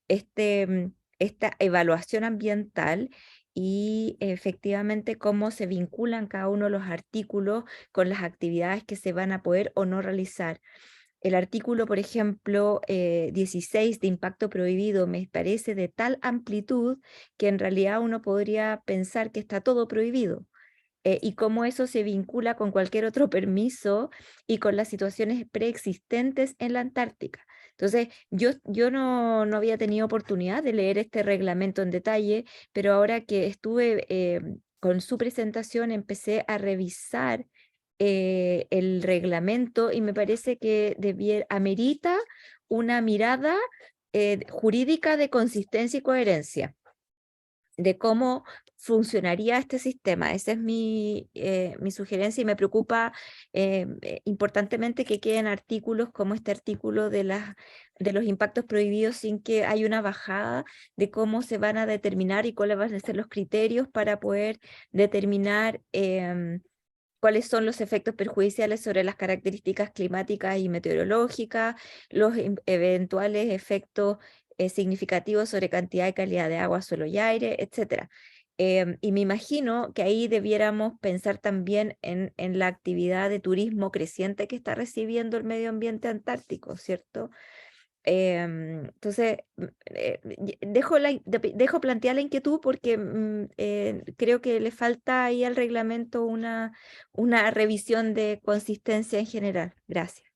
esta evaluación ambiental y efectivamente cómo se vinculan cada uno de los artículos con las actividades que se van a poder o no realizar. El artículo, por ejemplo, 16 de impacto prohibido me parece de tal amplitud que en realidad uno podría pensar que está todo prohibido. Y cómo eso se vincula con cualquier otro permiso y con las situaciones preexistentes en la Antártica. Entonces, yo no había tenido oportunidad de leer este reglamento en detalle, pero ahora que estuve con su presentación, empecé a revisar el reglamento y me parece que amerita una mirada jurídica de consistencia y coherencia de cómo funcionaría este sistema. Esa es mi sugerencia y me preocupa importantemente que queden artículos como este artículo de los impactos prohibidos sin que haya una bajada de cómo se van a determinar y cuáles van a ser los criterios para poder determinar cuáles son los efectos perjudiciales sobre las características climáticas y meteorológicas, los eventuales efectos significativos sobre cantidad y calidad de agua, suelo y aire, etc. Y me imagino que ahí debiéramos pensar también en la actividad de turismo creciente que está recibiendo el medio ambiente antártico, ¿cierto? Entonces, dejo plantear la inquietud porque creo que le falta ahí al reglamento una revisión de consistencia en general. Gracias.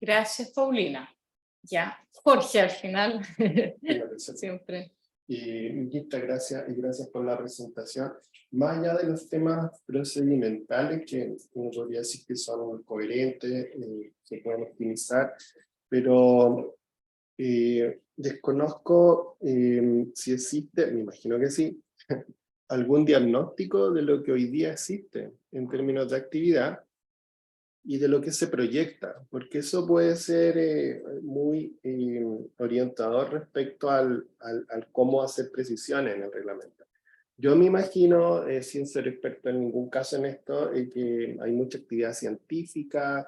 Gracias, Paulina. Ya, Jorge, al final, siempre. Ministra, gracias y gracias por la presentación. Más allá de los temas procedimentales, que uno podría decir que son coherentes, se pueden optimizar, pero desconozco si existe, me imagino que sí, algún diagnóstico de lo que hoy día existe en términos de actividad y de lo que se proyecta, porque eso puede ser muy orientador respecto al cómo hacer precisiones en el reglamento. Yo me imagino, sin ser experto en ningún caso en esto, que hay mucha actividad científica,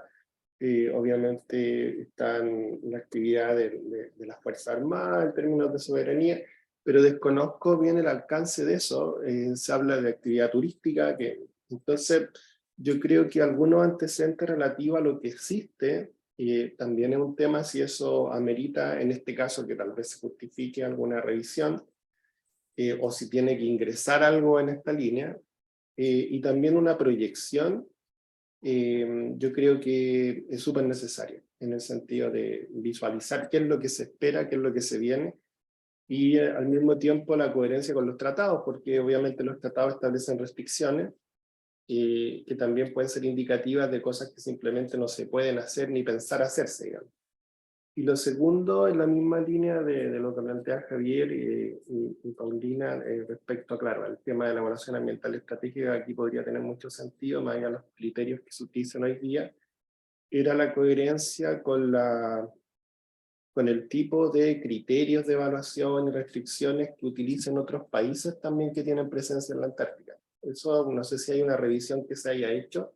obviamente están la actividad de las Fuerzas Armadas en términos de soberanía, pero desconozco bien el alcance de eso. Se habla de actividad turística, entonces yo creo que algunos antecedentes relativos a lo que existe, también es un tema si eso amerita, en este caso, que tal vez se justifique alguna revisión, o si tiene que ingresar algo en esta línea, y también una proyección, yo creo que es súper necesario, en el sentido de visualizar qué es lo que se espera, qué es lo que se viene, y al mismo tiempo la coherencia con los tratados, porque obviamente los tratados establecen restricciones, que también pueden ser indicativas de cosas que simplemente no se pueden hacer ni pensar hacerse, digamos. Y lo segundo, en la misma línea de lo que plantea Javier y Paulina, respecto, claro, al tema de la evaluación ambiental estratégica, aquí podría tener mucho sentido, más allá de los criterios que se utilizan hoy día, era la coherencia con el tipo de criterios de evaluación y restricciones que utilizan otros países también que tienen presencia en la Antártica. Eso no sé si hay una revisión que se haya hecho,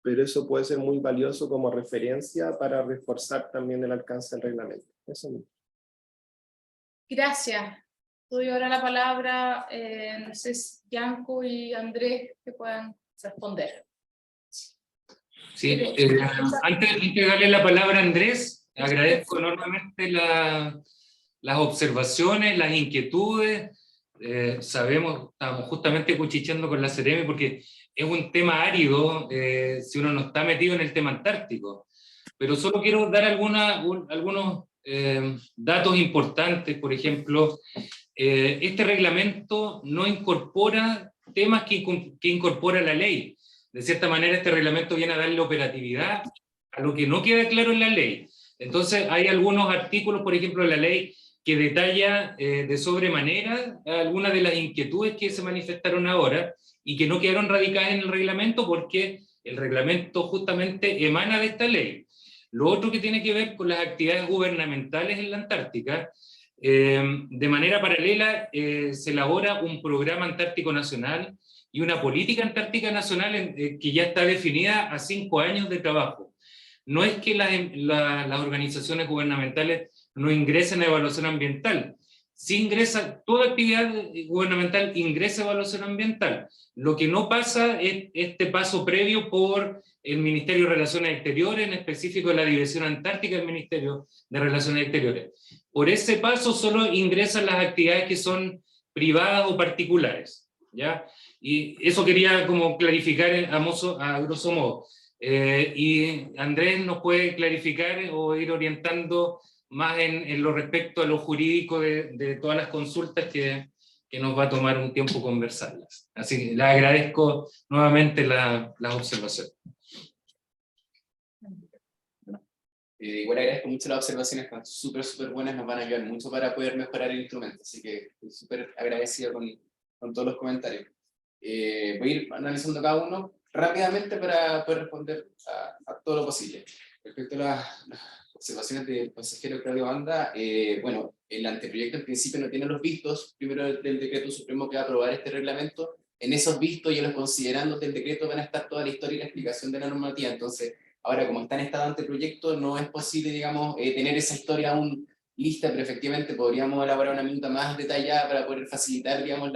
pero eso puede ser muy valioso como referencia para reforzar también el alcance del reglamento. Eso mismo. Gracias. Doy ahora la palabra, no sé si Yanko y Andrés que puedan responder. Sí, antes de darle la palabra a Andrés, agradezco enormemente las observaciones, las inquietudes. Sabemos, estamos justamente cuchicheando con la Ceremi porque es un tema árido si uno no está metido en el tema antártico. Pero solo quiero dar algunos datos importantes. Por ejemplo, este reglamento no incorpora temas que incorpora la ley. De cierta manera, este reglamento viene a darle operatividad a lo que no queda claro en la ley. Entonces, hay algunos artículos, por ejemplo, de la ley que detalla de sobremanera algunas de las inquietudes que se manifestaron ahora y que no quedaron radicadas en el reglamento porque el reglamento justamente emana de esta ley. Lo otro que tiene que ver con las actividades gubernamentales en la Antártica, de manera paralela se elabora un programa antártico nacional y una política antártica nacional que ya está definida a 5 años de trabajo. No es que las organizaciones gubernamentales no ingresen a evaluación ambiental, sí ingresa, toda actividad gubernamental ingresa evaluación ambiental. Lo que no pasa es este paso previo por el Ministerio de Relaciones Exteriores, en específico la División Antártica del Ministerio de Relaciones Exteriores. Por ese paso solo ingresan las actividades que son privadas o particulares, ¿ya? Y eso quería como clarificar a grosso modo. Y Andrés nos puede clarificar o ir orientando más en lo respecto a lo jurídico de todas las consultas que nos va a tomar un tiempo conversarlas. Así que le agradezco nuevamente las observaciones. Igual agradezco mucho las observaciones, están súper buenas, nos van a ayudar mucho para poder mejorar el instrumento, así que estoy súper agradecido con todos los comentarios. Voy a ir analizando cada uno rápidamente para poder responder a todo lo posible. Respecto a las observaciones del consejero Claudio Banda, bueno, el anteproyecto en principio no tiene los vistos, primero del decreto supremo que va a aprobar este reglamento. En esos vistos y en los considerandos del decreto van a estar toda la historia y la explicación de la normativa, entonces ahora como está en estado anteproyecto no es posible, digamos, tener esa historia aún lista, pero efectivamente podríamos elaborar una minuta más detallada para poder facilitar, digamos,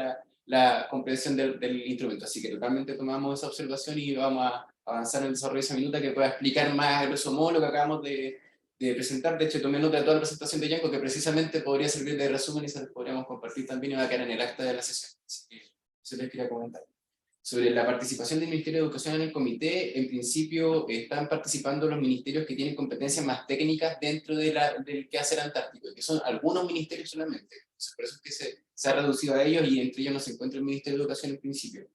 la comprensión del instrumento, así que totalmente tomamos esa observación y vamos a avanzar en el desarrollo de esa minuta que pueda explicar más a grosso modo lo que acabamos de presentar. De hecho, tomé nota de toda la presentación de Yanko que precisamente podría servir de resumen y se los podríamos compartir también y va a quedar en el acta de la sesión. Así que eso les quería comentar. Sobre la participación del Ministerio de Educación en el comité, en principio están participando los ministerios que tienen competencias más técnicas dentro del quehacer antártico, que son algunos ministerios solamente. Entonces, por eso es que se ha reducido a ellos y entre ellos no se encuentra el Ministerio de Educación en principio.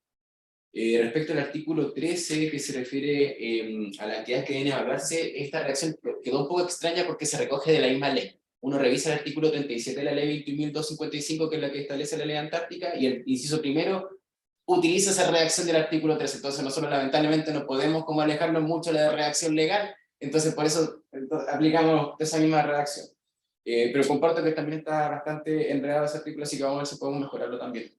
Respecto al artículo 13, que se refiere a las actividades que deben evaluarse, esta reacción quedó un poco extraña porque se recoge de la misma ley. Uno revisa el artículo 37 de la ley 21.255, que es la que establece la ley antártica, y el inciso primero utiliza esa redacción del artículo 13. Entonces nosotros lamentablemente no podemos como alejarnos mucho de la redacción legal, entonces por eso aplicamos esa misma redacción. Pero comparto que también está bastante enredado ese artículo, así que vamos a ver si podemos mejorarlo también.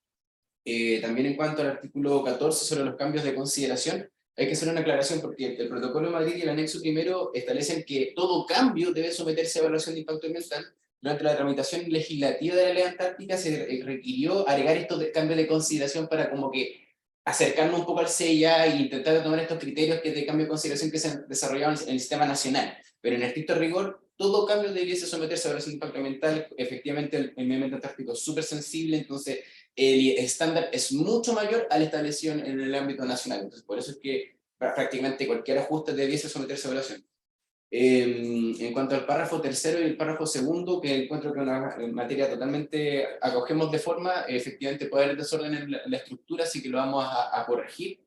También en cuanto al artículo 14 sobre los cambios de consideración, hay que hacer una aclaración porque el Protocolo de Madrid y el anexo primero establecen que todo cambio debe someterse a evaluación de impacto ambiental. Durante la tramitación legislativa de la ley antártica se requirió agregar estos cambios de consideración para como que acercarnos un poco al CEIA e intentar tomar estos criterios de cambio de consideración que se han desarrollado en el sistema nacional. Pero en estricto rigor, todo cambio debiese someterse a evaluación de impacto ambiental. Efectivamente, el medio ambiente antártico es súper sensible, entonces el estándar es mucho mayor al establecido en el ámbito nacional. Entonces, por eso es que prácticamente cualquier ajuste debiese someterse a evaluación. En cuanto al párrafo tercero y el párrafo segundo, que encuentro que es una materia totalmente acogemos de forma, efectivamente puede haber desorden en la estructura, así que lo vamos a corregir.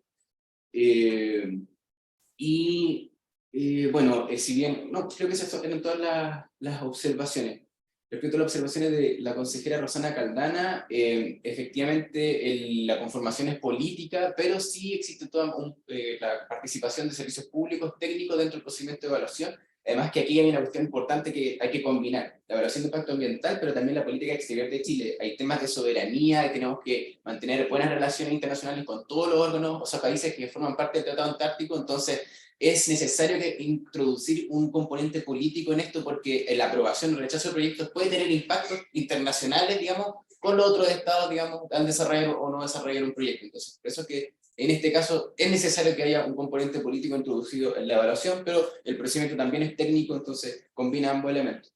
Bueno, si bien, no, creo que se eran todas las observaciones. Respecto a las observaciones de la consejera Rosana Caldana, efectivamente la conformación es política, pero sí existe toda la participación de servicios públicos técnicos dentro del procedimiento de evaluación. Además que aquí hay una cuestión importante que hay que combinar, la evaluación de impacto ambiental, pero también la política exterior de Chile. Hay temas de soberanía, y tenemos que mantener buenas relaciones internacionales con todos los órganos, o sea, países que forman parte del Tratado Antártico, entonces es necesario introducir un componente político en esto porque la aprobación o rechazo de proyectos puede tener impactos internacionales, digamos, con los otros estados, digamos, al desarrollar o no desarrollar un proyecto. Entonces, por eso es que en este caso es necesario que haya un componente político introducido en la evaluación, pero el procedimiento también es técnico, entonces combina ambos elementos.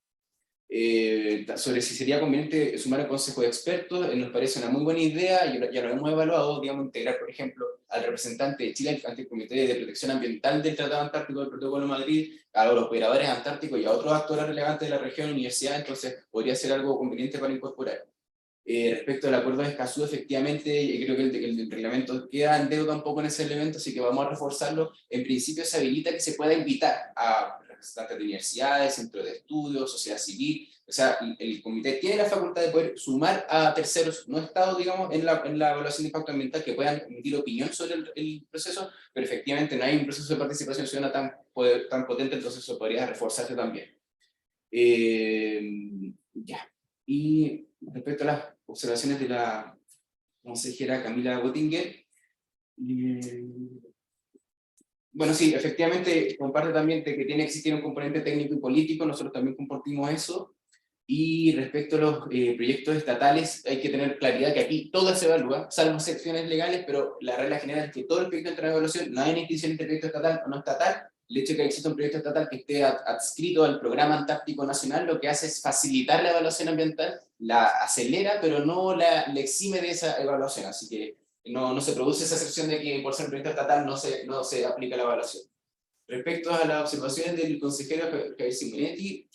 Sobre si sería conveniente sumar al consejo de expertos, nos parece una muy buena idea, ya lo hemos evaluado, digamos, integrar, por ejemplo, al representante de Chile ante el Comité de Protección Ambiental del Tratado Antártico del Protocolo de Madrid, a los operadores antárticos y a otros actores relevantes de la región y universidad, entonces podría ser algo conveniente para incorporar. Respecto al acuerdo de Escazú, efectivamente, creo que el reglamento queda en deuda un poco en ese elemento, así que vamos a reforzarlo. En principio se habilita que se pueda invitar a representantes de universidades, centros de estudios, sociedad civil, o sea, el comité tiene la facultad de poder sumar a terceros, no estados, digamos, en la evaluación de impacto ambiental, que puedan emitir opinión sobre el proceso, pero efectivamente no hay un proceso de participación ciudadana tan potente, entonces eso podría reforzarse también. Ya. Y respecto a las observaciones de la consejera Camila Gottinger, bueno, sí, efectivamente comparte también de que tiene que existir un componente técnico y político, nosotros también compartimos eso. Y respecto a los proyectos estatales, hay que tener claridad que aquí todo se evalúa, salvo excepciones legales, pero la regla general es que todo el proyecto entra en evaluación, no hay una distinción entre proyecto estatal o no estatal. El hecho de que exista un proyecto estatal que esté adscrito al Programa Antártico Nacional lo que hace es facilitar la evaluación ambiental, la acelera, pero no la exime de esa evaluación, así que no se produce esa excepción de que por ser un proyecto estatal no se aplica la evaluación. Respecto a las observaciones del consejero Javier Simonetti,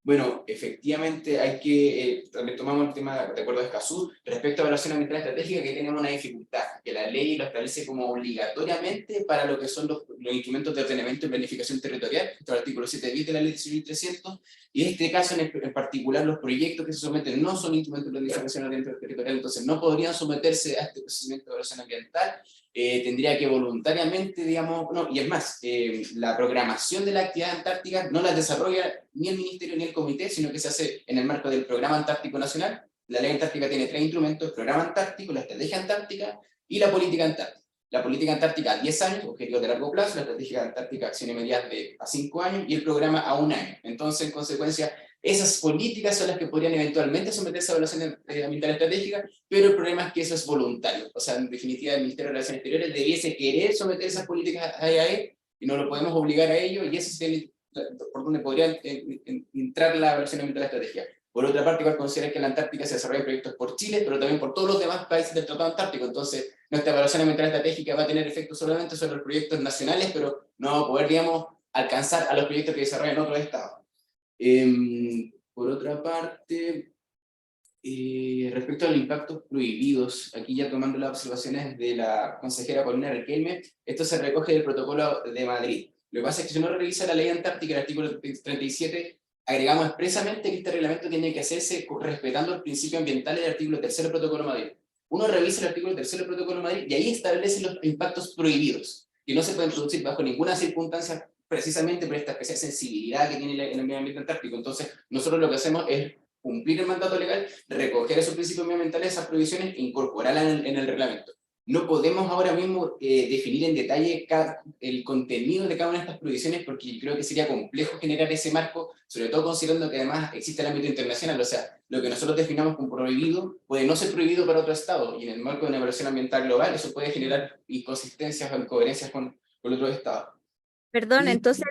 bueno, efectivamente hay que, también tomamos el tema de acuerdo a Escazú, respecto a evaluación ambiental estratégica, que tenemos una dificultad, que la ley lo establece como obligatoriamente para lo que son los instrumentos de ordenamiento y planificación territorial, este es el artículo 7 bis de la ley 18.300, y en este caso en particular los proyectos que se someten no son instrumentos de planificación territorial, entonces no podrían someterse a este procedimiento de evaluación ambiental, tendría que voluntariamente, digamos, no, y es más, la programación de la actividad antártica no la desarrolla ni el Ministerio ni el Comité, sino que se hace en el marco del Programa Antártico Nacional. La Ley Antártica tiene 3 instrumentos: el Programa Antártico, la Estrategia Antártica y la Política Antártica. La Política Antártica a 10 años, objetivos de largo plazo; la Estrategia Antártica, acciones medidas a 5 años, y el Programa a 1 año. Entonces, en consecuencia, esas políticas son las que podrían eventualmente someterse a evaluación ambiental estratégica, pero el problema es que eso es voluntario. O sea, en definitiva, el Ministerio de Relaciones Exteriores debiese querer someter esas políticas a EAE, y no lo podemos obligar a ello, y ese es por donde podría entrar la evaluación ambiental estratégica. Por otra parte, igual considerar que en la Antártica se desarrollan proyectos por Chile, pero también por todos los demás países del Tratado Antártico. Entonces, nuestra evaluación ambiental estratégica va a tener efectos solamente sobre los proyectos nacionales, pero no va a poder, digamos, alcanzar a los proyectos que desarrollan otros estados. Por otra parte, respecto a los impactos prohibidos, aquí ya tomando las observaciones de la consejera Paulina Riquelme, esto se recoge del protocolo de Madrid. Lo que pasa es que si uno revisa la ley antártica, el artículo 37, agregamos expresamente que este reglamento tiene que hacerse respetando el principio ambiental del artículo 3 del protocolo de Madrid. Uno revisa el artículo 3 del protocolo de Madrid y ahí establece los impactos prohibidos, que no se pueden producir bajo ninguna circunstancia, precisamente por esta especial sensibilidad que tiene el medio ambiente antártico. Entonces, nosotros lo que hacemos es cumplir el mandato legal, recoger esos principios medioambientales, esas provisiones e incorporarlas en el reglamento. No podemos ahora mismo definir en detalle el contenido de cada una de estas provisiones, porque creo que sería complejo generar ese marco, sobre todo considerando que además existe el ámbito internacional. O sea, lo que nosotros definamos como prohibido puede no ser prohibido para otro estado, y en el marco de una evaluación ambiental global eso puede generar inconsistencias o incoherencias con otros estados. Perdón, entonces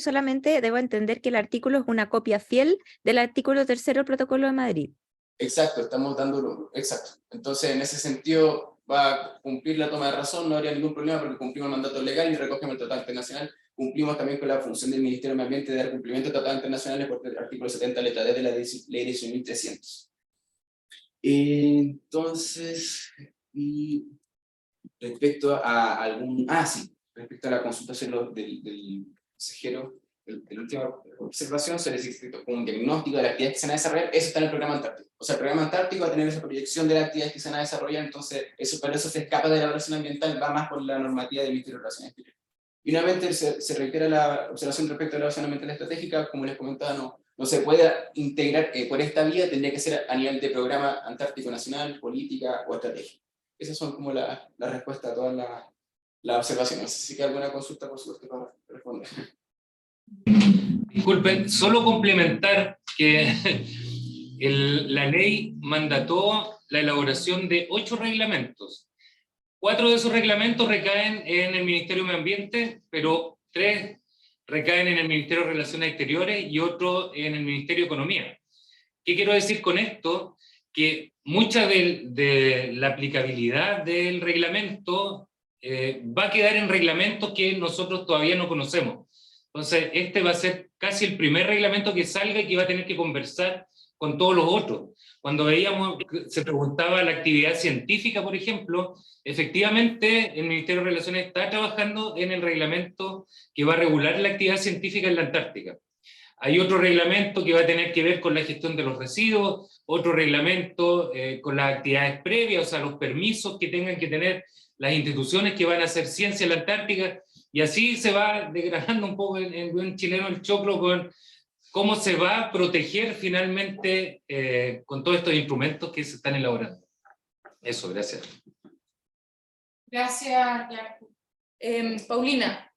solamente debo entender que el artículo es una copia fiel del artículo 3 del Protocolo de Madrid. Exacto, estamos dándolo, exacto. Entonces, en ese sentido, va a cumplir la toma de razón, no habría ningún problema porque cumplimos el mandato legal y recogemos el Tratado Internacional. Cumplimos también con la función del Ministerio de Medio Ambiente de dar cumplimiento a tratados internacionales por el artículo 70, letra D de la ley 18.300. Entonces, y respecto a algún... respecto a la consultación del consejero, la última observación sobre si existe un diagnóstico de las actividades que se van a desarrollar, eso está en el programa antártico. O sea, el programa antártico va a tener esa proyección de las actividades que se van a desarrollar, entonces para eso se escapa de la evaluación ambiental, va más por la normativa del Ministerio de Relaciones Exteriores. Y nuevamente se reitera la observación respecto a la evaluación ambiental estratégica, como les comentaba, no se puede integrar por esta vía, tendría que ser a nivel de programa antártico nacional, política o estrategia. Esas son como la respuesta a todas las observaciones. Si hay alguna consulta, por supuesto, para responder. Disculpen, solo complementar que la ley mandató la elaboración de 8 reglamentos. 4 de esos reglamentos recaen en el Ministerio de Medio Ambiente, pero 3 recaen en el Ministerio de Relaciones Exteriores y otro en el Ministerio de Economía. ¿Qué quiero decir con esto? Que mucha de la aplicabilidad del reglamento va a quedar en reglamentos que nosotros todavía no conocemos. Entonces, este va a ser casi el primer reglamento que salga y que va a tener que conversar con todos los otros. Cuando veíamos, se preguntaba la actividad científica, por ejemplo, efectivamente el Ministerio de Relaciones está trabajando en el reglamento que va a regular la actividad científica en la Antártica. Hay otro reglamento que va a tener que ver con la gestión de los residuos, otro reglamento con las actividades previas, o sea, los permisos que tengan que tener las instituciones que van a hacer ciencia en la Antártica, y así se va degradando un poco en buen chileno el choclo con cómo se va a proteger finalmente con todos estos instrumentos que se están elaborando. Eso, gracias. Gracias, Paulina.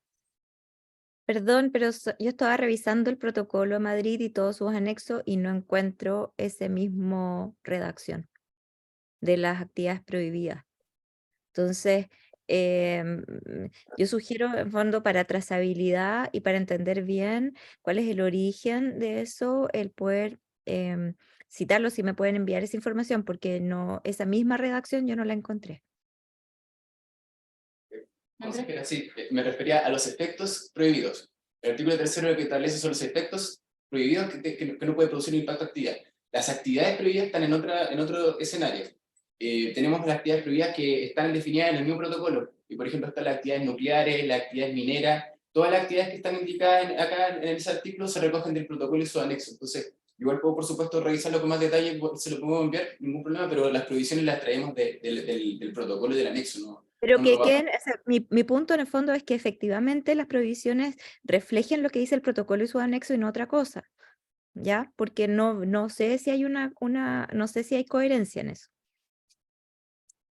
Perdón, pero yo estaba revisando el protocolo de Madrid y todos sus anexos y no encuentro ese mismo redacción de las actividades prohibidas. Entonces, yo sugiero en fondo para trazabilidad y para entender bien cuál es el origen de eso, el poder citarlo, si me pueden enviar esa información, porque no, esa misma redacción yo no la encontré. Consejera, sí, me refería a los efectos prohibidos. El artículo 3 lo que establece son los efectos prohibidos que no puede producir un impacto de actividad. Las actividades prohibidas están en otro escenario. Tenemos las actividades prohibidas que están definidas en el mismo protocolo. Y por ejemplo están las actividades nucleares, las actividades mineras, todas las actividades que están indicadas acá en ese artículo se recogen del protocolo y su anexo. Entonces, igual puedo por supuesto revisarlo con más detalle, se lo puedo enviar, ningún problema, pero las prohibiciones las traemos del protocolo y del anexo, ¿no? Pero No que nos va- queden, o sea, mi punto en el fondo es que efectivamente las prohibiciones reflejen lo que dice el protocolo y su anexo y no otra cosa, ¿ya? Porque no sé si hay no sé si hay coherencia en eso.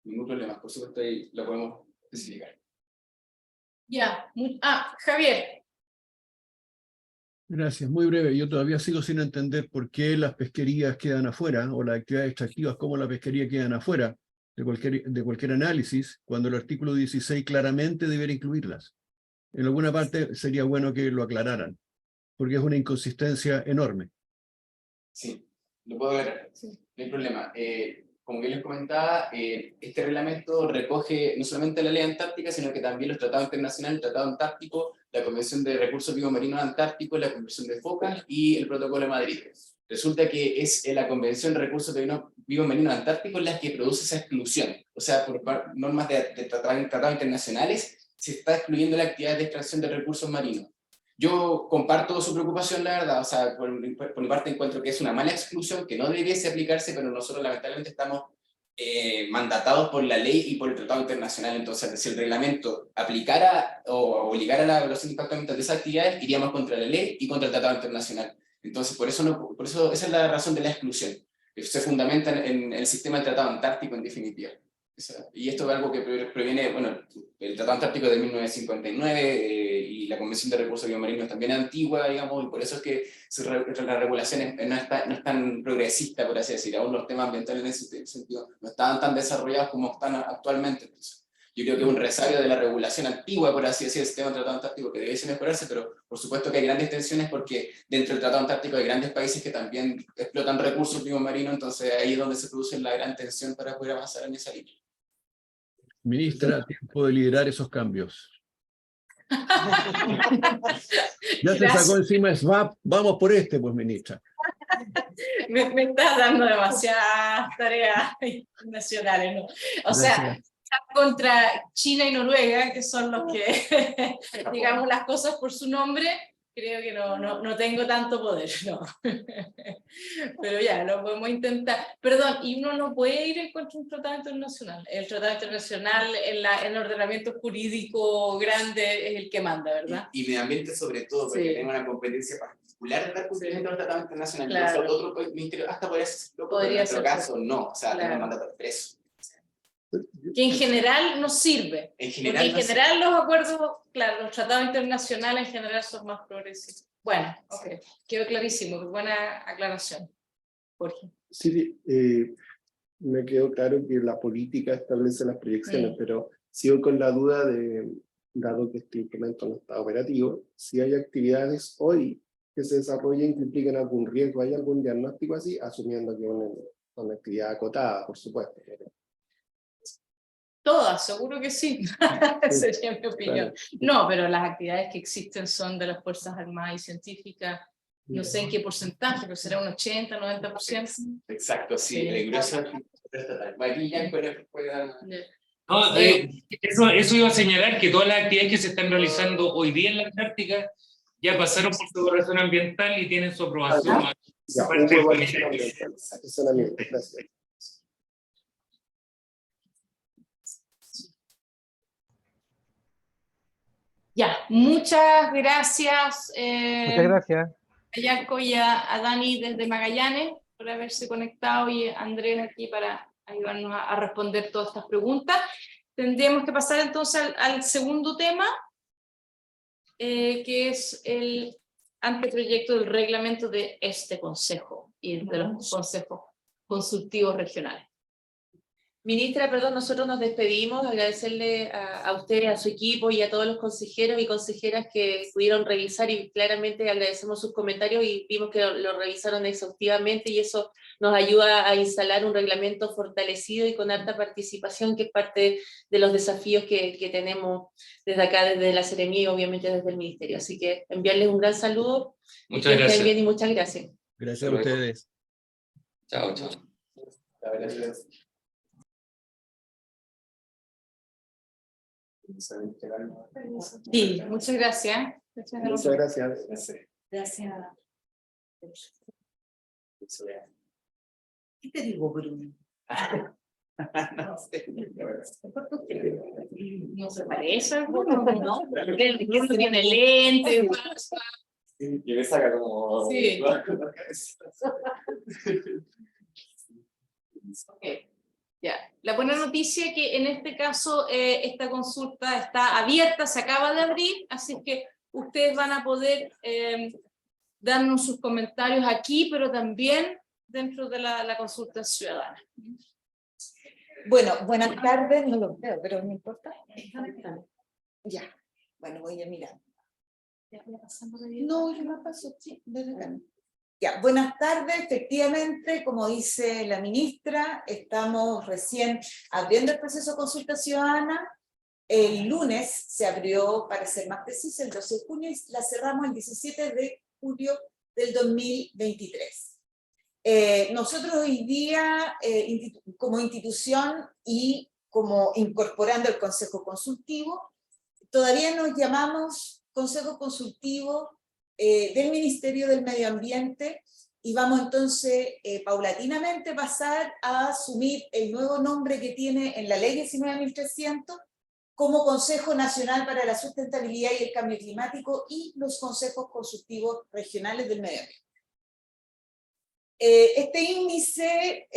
Ningún problema, por supuesto ahí lo podemos especificar. Ya, Javier. Gracias, muy breve. Yo todavía sigo sin entender por qué las pesquerías quedan afuera, o las actividades extractivas como la pesquería quedan afuera de cualquier análisis, cuando el artículo 16 claramente debería incluirlas. En alguna parte sería bueno que lo aclararan, porque es una inconsistencia enorme. Sí, lo puedo ver, no hay problema. Como bien les comentaba, este reglamento recoge no solamente la ley antártica, sino que también los tratados internacionales, el Tratado Antártico, la Convención de Recursos Biomarinos Antárticos, la Convención de Focas y el Protocolo de Madrid. Resulta que es la Convención de Recursos Biomarinos Antárticos la que produce esa exclusión. O sea, por normas de tratados internacionales, se está excluyendo la actividad de extracción de recursos marinos. Yo comparto su preocupación, la verdad, o sea, por mi parte encuentro que es una mala exclusión que no debiese aplicarse, pero nosotros lamentablemente estamos mandatados por la ley y por el tratado internacional. Entonces, si el reglamento aplicara o obligara la evaluación de impacto ambiental de esas actividades, iríamos contra la ley y contra el tratado internacional. Entonces, por eso esa es la razón de la exclusión. Se fundamenta en el sistema del tratado antártico, en definitiva. Y esto es algo que previene, bueno, el Tratado Antártico de 1959 y la Convención de Recursos Biomarinos también es antigua, digamos, y por eso es que la regulación no es tan progresista, por así decir. Aún los temas ambientales en ese sentido no estaban tan desarrollados como están actualmente. Entonces, yo creo que es un resabio de la regulación antigua, por así decir, el sistema del Tratado Antártico que debiese mejorarse, pero por supuesto que hay grandes tensiones porque dentro del Tratado Antártico hay grandes países que también explotan recursos biomarinos, entonces ahí es donde se produce la gran tensión para poder avanzar en esa línea. Ministra, tiempo de liderar esos cambios. Ya se sacó encima SVAP, vamos por este, pues, ministra. Me estás dando demasiadas tareas nacionales, ¿no? O sea, contra China y Noruega, que son los que, digamos las cosas por su nombre, creo que no tengo tanto poder, no. Pero ya, lo podemos intentar. Perdón, y uno no puede ir en contra de un tratado internacional. El tratado internacional en el ordenamiento jurídico grande es el que manda, ¿verdad? Y medio ambiente sobre todo, porque Sí. tiene una competencia particular de dar cumplimiento al tratado internacional. Claro. Entonces, otro ministerio hasta podría ser loco, pero en Podría nuestro ser, caso no, o sea, claro. tenemos mandato expreso. Que en general nos sirve. En Porque general, en general los acuerdos, claro, los tratados internacionales en general son más progresivos. Bueno, ok, quedó clarísimo, qué buena aclaración, Jorge. Sí, me quedó claro que la política establece las proyecciones, pero sigo con la duda de, dado que este instrumento no está operativo, si hay actividades hoy que se desarrollen que impliquen algún riesgo, ¿hay algún diagnóstico así? Asumiendo que es una actividad acotada, por supuesto. Todas, seguro que sí. Sería mi opinión. Claro. No, pero las actividades que existen son de las Fuerzas Armadas y Científicas, no sé en qué porcentaje, pero será un 80, 90%. Exacto, sí, Sí. el grueso estatal. Aquí ya pueda... No, eso iba a señalar que todas las actividades que se están realizando hoy día en la Antártica ya pasaron por su evaluación ambiental y tienen su aprobación. Ya, Parte del hubo comité. asesoramiento, gracias. Ya, muchas gracias. Muchas gracias. A Yanko y a Dani desde Magallanes por haberse conectado y a Andrés aquí para ayudarnos a responder todas estas preguntas. Tendríamos que pasar entonces al segundo tema, que es el anteproyecto del reglamento de este consejo y de los consejos consultivos regionales. Ministra, perdón, nosotros nos despedimos, agradecerle a usted, a su equipo y a todos los consejeros y consejeras que pudieron revisar, y claramente agradecemos sus comentarios y vimos que lo revisaron exhaustivamente, y eso nos ayuda a instalar un reglamento fortalecido y con alta participación, que es parte de los desafíos que tenemos desde acá, desde la Seremía y obviamente desde el Ministerio. Así que enviarles un gran saludo. Muchas que estén gracias. bien y muchas gracias. Gracias a ustedes. Chao, chao. Gracias. Sí, muchas gracias. Muchas gracias. Gracias. ¿Qué te digo, Bruno? No sé. No se parece, ¿no? Él tiene lentes. Y me saca como... Sí. Okay. Ya. La buena noticia es que en este caso esta consulta está abierta, se acaba de abrir, así que ustedes van a poder darnos sus comentarios aquí, pero también dentro de la consulta ciudadana. Bueno, buenas tardes, no lo veo, pero no importa. Ya, bueno, voy a mirar. No, yo no paso, sí, desde acá. Ya, buenas tardes, efectivamente, como dice la ministra, estamos recién abriendo el proceso de consulta ciudadana. El lunes se abrió, para ser más preciso, el 12 de junio, y la cerramos el 17 de julio del 2023. Nosotros hoy día, como institución y como incorporando el Consejo Consultivo, todavía nos llamamos Consejo Consultivo del Ministerio del Medio Ambiente, y vamos entonces paulatinamente pasar a asumir el nuevo nombre que tiene en la Ley 19.300 como Consejo Nacional para la Sustentabilidad y el Cambio Climático y los Consejos Consultivos Regionales del Medio Ambiente. Este índice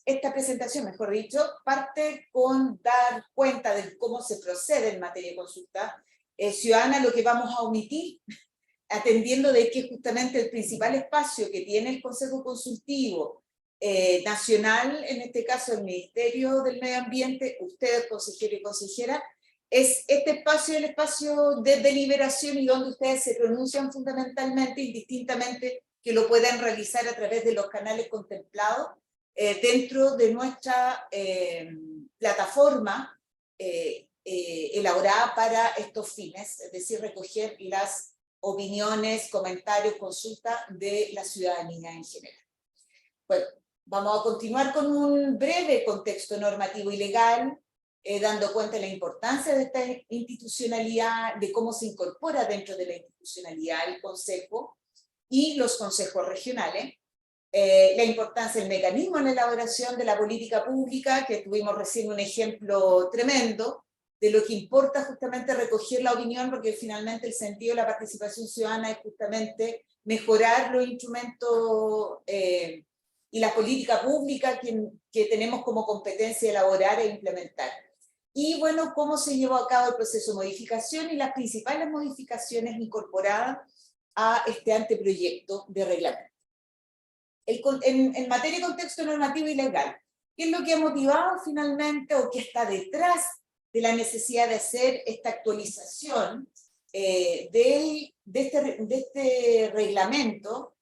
esta presentación, mejor dicho, parte con dar cuenta de cómo se procede en materia de consulta ciudadana, lo que vamos a omitir, atendiendo de que justamente el principal espacio que tiene el Consejo Consultivo Nacional, en este caso el Ministerio del Medio Ambiente, ustedes, consejero y consejera, es este espacio, el espacio de deliberación, y donde ustedes se pronuncian fundamentalmente, indistintamente, que lo pueden realizar a través de los canales contemplados dentro de nuestra plataforma elaborada para estos fines, es decir, recoger las opiniones, comentarios, consultas de la ciudadanía en general. Bueno, vamos a continuar con un breve contexto normativo y legal, dando cuenta de la importancia de esta institucionalidad, de cómo se incorpora dentro de la institucionalidad el Consejo y los consejos regionales, la importancia del mecanismo en la elaboración de la política pública, que tuvimos recién un ejemplo tremendo, de lo que importa justamente recoger la opinión, porque finalmente el sentido de la participación ciudadana es justamente mejorar los instrumentos y la política pública que tenemos como competencia elaborar e implementar. Y bueno, cómo se llevó a cabo el proceso de modificación y las principales modificaciones incorporadas a este anteproyecto de reglamento. En materia de contexto normativo y legal, ¿qué es lo que ha motivado finalmente o qué está detrás de la necesidad de hacer esta actualización de este reglamento?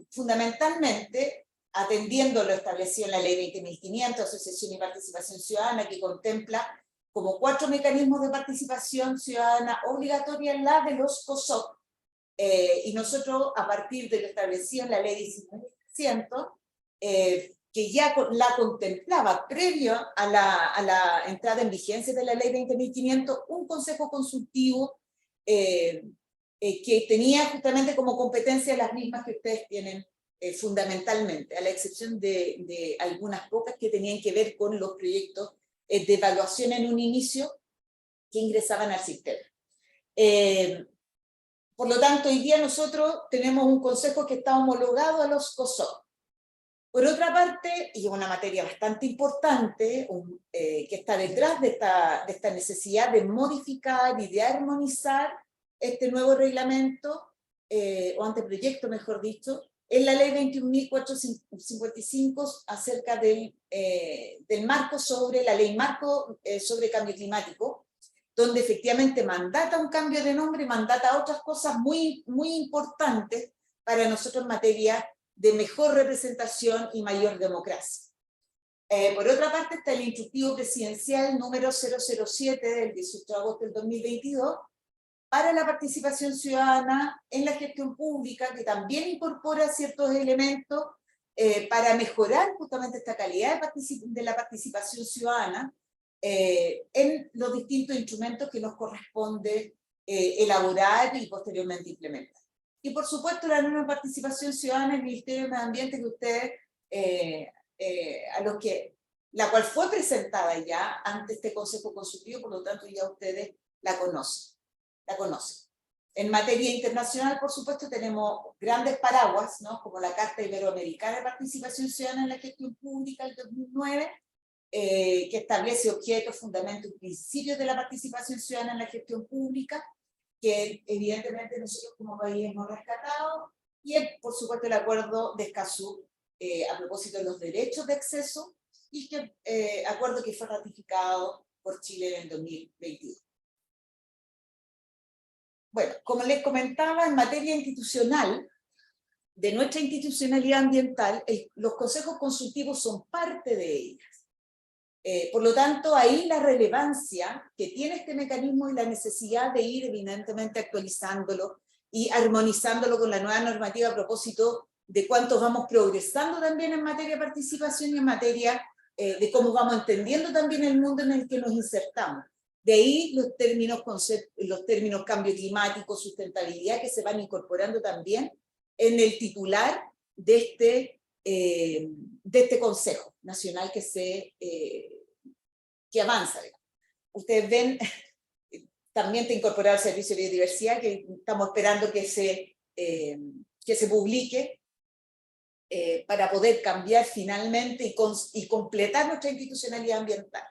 Fundamentalmente, atendiendo lo establecido en la Ley 20.500, Asociación y Participación Ciudadana, que contempla como 4 mecanismos de participación ciudadana obligatoria, la de los COSOC, y nosotros, a partir de lo establecido en la Ley 19.300, que ya la contemplaba previo a la entrada en vigencia de la Ley 20.500, un consejo consultivo que tenía justamente como competencia las mismas que ustedes tienen fundamentalmente, a la excepción de algunas pocas que tenían que ver con los proyectos de evaluación en un inicio que ingresaban al sistema. Por lo tanto, hoy día nosotros tenemos un consejo que está homologado a los COSOC. Por otra parte, y una materia bastante importante, que está detrás de esta necesidad de modificar y de armonizar este nuevo reglamento, o anteproyecto mejor dicho, es la ley 21.455 acerca del marco sobre, la ley marco sobre cambio climático, donde efectivamente mandata un cambio de nombre, mandata otras cosas muy, muy importantes para nosotros en materia de mejor representación y mayor democracia. Por otra parte está el instructivo presidencial número 007 del 18 de agosto del 2022 para la participación ciudadana en la gestión pública, que también incorpora ciertos elementos para mejorar justamente esta calidad de la participación ciudadana en los distintos instrumentos que nos corresponde elaborar y posteriormente implementar. Y por supuesto la nueva participación ciudadana en el Ministerio de Medio Ambiente que ustedes, la cual fue presentada ya ante este Consejo Consultivo, por lo tanto ya ustedes la conocen. En materia internacional, por supuesto, tenemos grandes paraguas, ¿no? Como la Carta Iberoamericana de Participación Ciudadana en la Gestión Pública del 2009, que establece objetos, fundamentos y principios de la participación ciudadana en la gestión pública, que evidentemente nosotros como país hemos rescatado, y por supuesto el acuerdo de Escazú a propósito de los derechos de acceso, y que acuerdo que fue ratificado por Chile en el 2022. Bueno, como les comentaba, en materia institucional, de nuestra institucionalidad ambiental, los consejos consultivos son parte de ellas. Por lo tanto, ahí la relevancia que tiene este mecanismo y la necesidad de ir evidentemente actualizándolo y armonizándolo con la nueva normativa a propósito de cuánto vamos progresando también en materia de participación y en materia de cómo vamos entendiendo también el mundo en el que nos insertamos. De ahí los términos cambio climático, sustentabilidad, que se van incorporando también en el titular de este Consejo Nacional que avanza. Ustedes ven, también te incorporado el Servicio de Biodiversidad, que estamos esperando que se publique para poder cambiar finalmente y completar nuestra institucionalidad ambiental.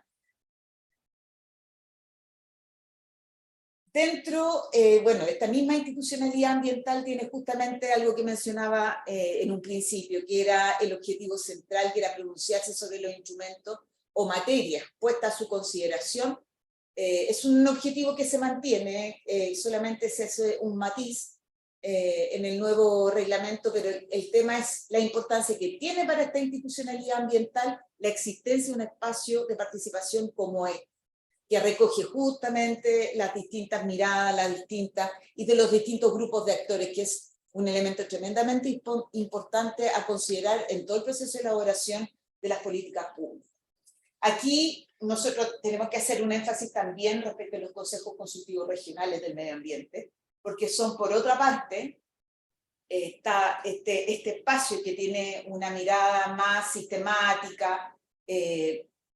Dentro, bueno, esta misma institucionalidad ambiental tiene justamente algo que mencionaba en un principio, que era el objetivo central, que era pronunciarse sobre los instrumentos o materias puestas a su consideración. Es un objetivo que se mantiene, solamente se hace un matiz en el nuevo reglamento, pero el tema es la importancia que tiene para esta institucionalidad ambiental la existencia de un espacio de participación como este, que recoge justamente las distintas miradas, y de los distintos grupos de actores, que es un elemento tremendamente importante a considerar en todo el proceso de elaboración de las políticas públicas. Aquí nosotros tenemos que hacer un énfasis también respecto a los consejos consultivos regionales del medio ambiente, porque son, por otra parte, está este espacio que tiene una mirada más sistemática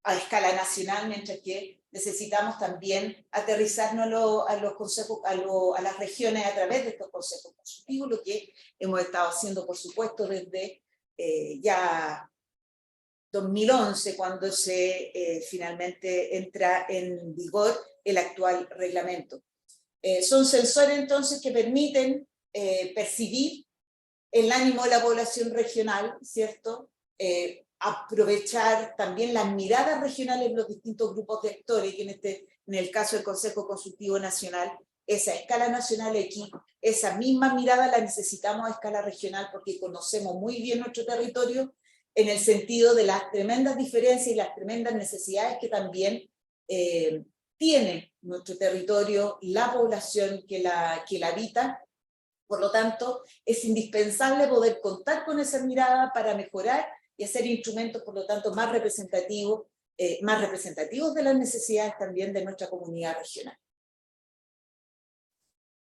a escala nacional, mientras que necesitamos también aterrizarnos a los consejos, a las regiones a través de estos consejos consultivos, lo que hemos estado haciendo, por supuesto, desde ya 2011, cuando finalmente entra en vigor el actual reglamento. Son sensores entonces que permiten percibir el ánimo de la población regional, ¿cierto? Aprovechar también las miradas regionales de los distintos grupos de actores, que en el caso del Consejo Consultivo Nacional, esa escala nacional aquí, esa misma mirada la necesitamos a escala regional porque conocemos muy bien nuestro territorio en el sentido de las tremendas diferencias y las tremendas necesidades que también tiene nuestro territorio, la población que la habita. Por lo tanto, es indispensable poder contar con esa mirada para mejorar y hacer instrumentos, por lo tanto, más representativos de las necesidades también de nuestra comunidad regional.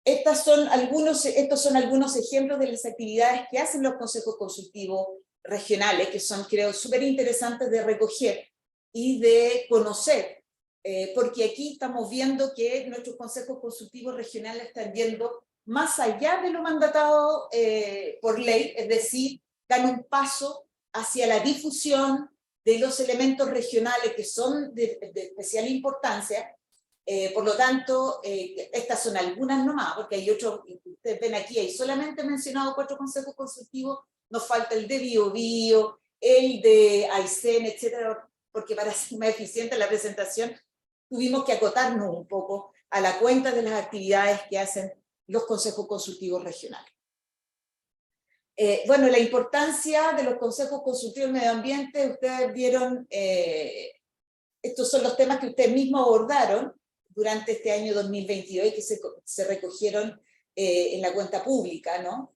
Estos son algunos ejemplos de las actividades que hacen los consejos consultivos regionales, que son, creo, súper interesantes de recoger y de conocer, porque aquí estamos viendo que nuestros consejos consultivos regionales están yendo más allá de lo mandatado por ley, es decir, dan un paso hacia la difusión de los elementos regionales que son de especial importancia. Por lo tanto, estas son algunas nomás, porque hay otros, ustedes ven aquí, hay solamente mencionado 4 consejos consultivos, nos falta el de Biobío, el de Aysén, etcétera, porque para ser más eficiente la presentación tuvimos que acotarnos un poco a la cuenta de las actividades que hacen los consejos consultivos regionales. Bueno, la importancia de los consejos consultivos del medio ambiente, ustedes vieron, estos son los temas que ustedes mismos abordaron durante este año 2022 y que se recogieron en la cuenta pública, ¿no?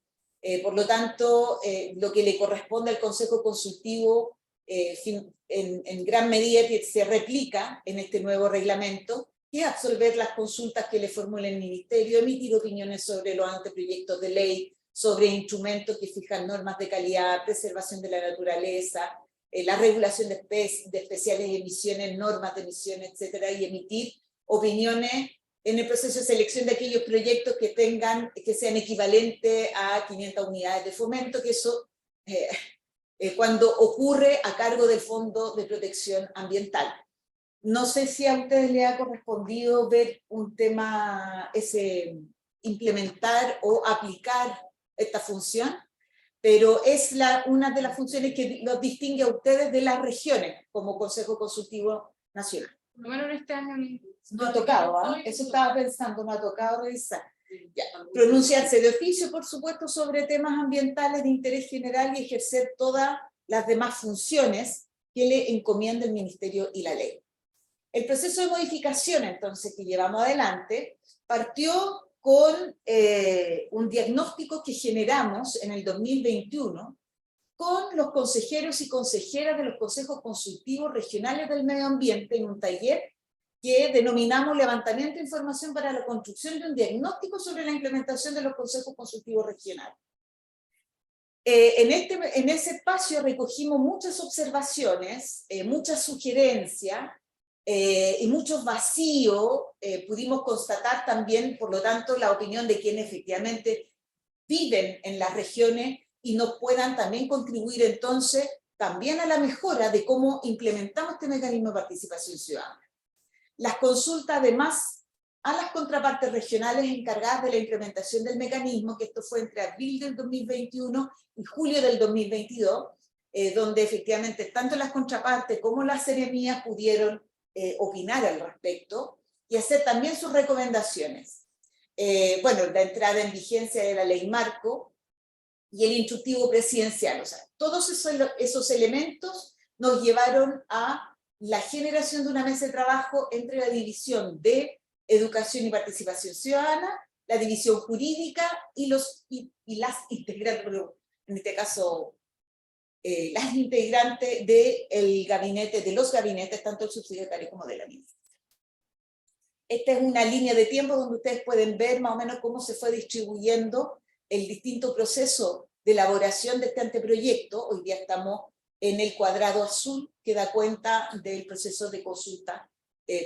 Por lo tanto, lo que le corresponde al Consejo Consultivo en gran medida se replica en este nuevo reglamento, que es absolver las consultas que le formule el Ministerio, emitir opiniones sobre los anteproyectos de ley, sobre instrumentos que fijan normas de calidad, preservación de la naturaleza, la regulación de especiales emisiones, normas de emisiones, etcétera, y emitir opiniones en el proceso de selección de aquellos proyectos que sean equivalentes a 500 unidades de fomento, que eso cuando ocurre a cargo del Fondo de Protección Ambiental. No sé si a ustedes les ha correspondido ver un tema implementar o aplicar esta función, pero es una de las funciones que los distingue a ustedes de las regiones como Consejo Consultivo Nacional. Por lo menos en este año no ha tocado, eso estaba pensando, no ha tocado revisar. Ya. Pronunciarse de oficio, por supuesto, sobre temas ambientales de interés general y ejercer todas las demás funciones que le encomienda el Ministerio y la ley. El proceso de modificación, entonces, que llevamos adelante, partió con un diagnóstico que generamos en el 2021 con los consejeros y consejeras de los consejos consultivos regionales del medio ambiente en un taller que denominamos Levantamiento de Información para la construcción de un diagnóstico sobre la implementación de los consejos consultivos regionales. En ese espacio recogimos muchas observaciones, muchas sugerencias y muchos vacíos. Pudimos constatar también, por lo tanto, la opinión de quienes efectivamente viven en las regiones y nos puedan también contribuir entonces también a la mejora de cómo implementamos este mecanismo de participación ciudadana. Las consultas además a las contrapartes regionales encargadas de la implementación del mecanismo, que esto fue entre abril del 2021 y julio del 2022, donde efectivamente tanto las contrapartes como las seremías pudieron opinar al respecto y hacer también sus recomendaciones. Bueno, la entrada en vigencia de la ley marco y el instructivo presidencial, o sea, todos esos elementos nos llevaron a la generación de una mesa de trabajo entre la División de Educación y Participación Ciudadana, la División Jurídica y las integrantes, en este caso, las integrantes del gabinete, de los gabinetes, tanto el subsecretario como de la ministra. Esta es una línea de tiempo donde ustedes pueden ver más o menos cómo se fue distribuyendo el distinto proceso de elaboración de este anteproyecto. Hoy día estamos en el cuadrado azul que da cuenta del proceso de consulta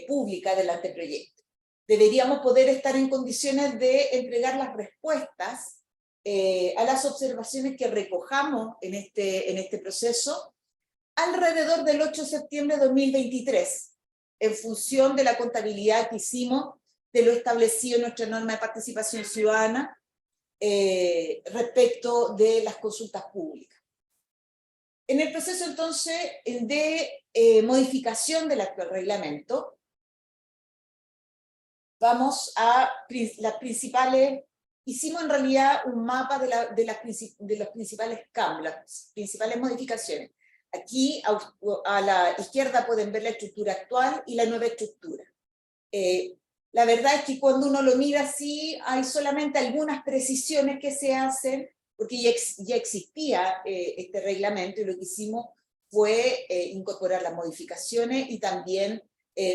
pública del anteproyecto. Deberíamos poder estar en condiciones de entregar las respuestas a las observaciones que recojamos en este proceso alrededor del 8 de septiembre de 2023, en función de la contabilidad que hicimos de lo establecido en nuestra norma de participación ciudadana respecto de las consultas públicas. En el proceso entonces de modificación del actual reglamento, vamos a las principales, hicimos en realidad un mapa de los principales cambios, las principales modificaciones. Aquí a la izquierda pueden ver la estructura actual y la nueva estructura. La verdad es que cuando uno lo mira así, hay solamente algunas precisiones que se hacen, porque ya existía este reglamento, y lo que hicimos fue incorporar las modificaciones y también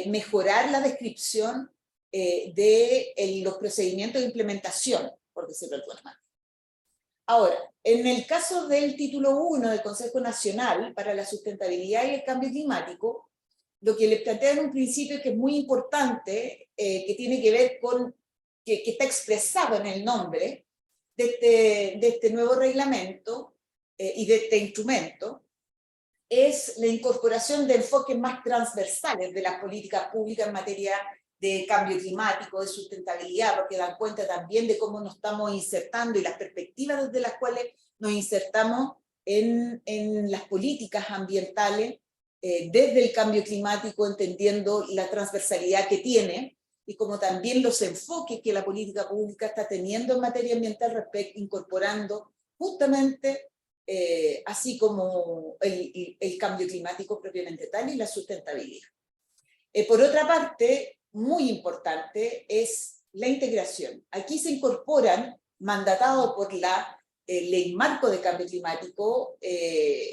mejorar la descripción de los procedimientos de implementación, por decirlo de alguna manera. Ahora, en el caso del título 1 del Consejo Nacional para la Sustentabilidad y el Cambio Climático, lo que les plantea en un principio que es muy importante, que tiene que ver con, que está expresado en el nombre de este nuevo reglamento y de este instrumento, es la incorporación de enfoques más transversales de las políticas públicas en materia de cambio climático, de sustentabilidad, porque dan cuenta también de cómo nos estamos insertando y las perspectivas desde las cuales nos insertamos en las políticas ambientales, desde el cambio climático, entendiendo la transversalidad que tiene, y como también los enfoques que la política pública está teniendo en materia ambiental, incorporando justamente, así como el cambio climático propiamente tal y la sustentabilidad. Por otra parte, muy importante es la integración. Aquí se incorporan, mandatado por la Ley Marco de Cambio Climático,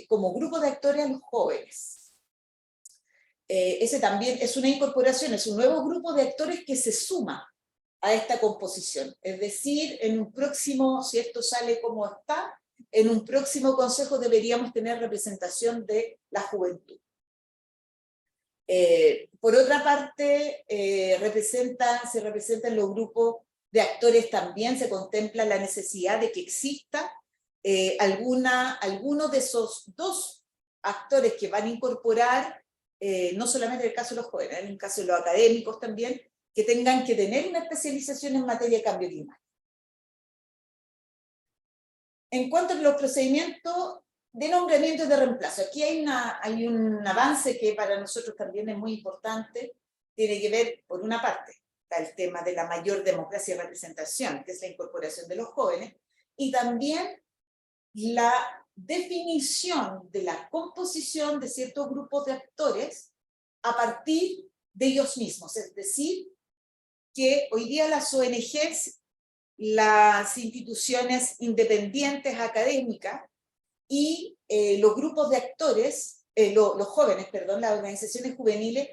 como grupo de actores a los jóvenes. Ese también es una incorporación, es un nuevo grupo de actores que se suma a esta composición. Es decir, en un próximo, si esto sale como está, en un próximo consejo deberíamos tener representación de la juventud. Por otra parte, se representan los grupos de actores también, se contempla la necesidad de que exista alguno de esos dos actores que van a incorporar, no solamente en el caso de los jóvenes, en el caso de los académicos también, que tengan que tener una especialización en materia de cambio climático. En cuanto a los procedimientos de nombramiento y de reemplazo, aquí hay un avance que para nosotros también es muy importante, tiene que ver, por una parte, está el tema de la mayor democracia y representación, que es la incorporación de los jóvenes, y también la definición de la composición de ciertos grupos de actores a partir de ellos mismos, es decir, que hoy día las ONGs, las instituciones independientes académicas y los grupos de actores, los jóvenes, perdón, las organizaciones juveniles,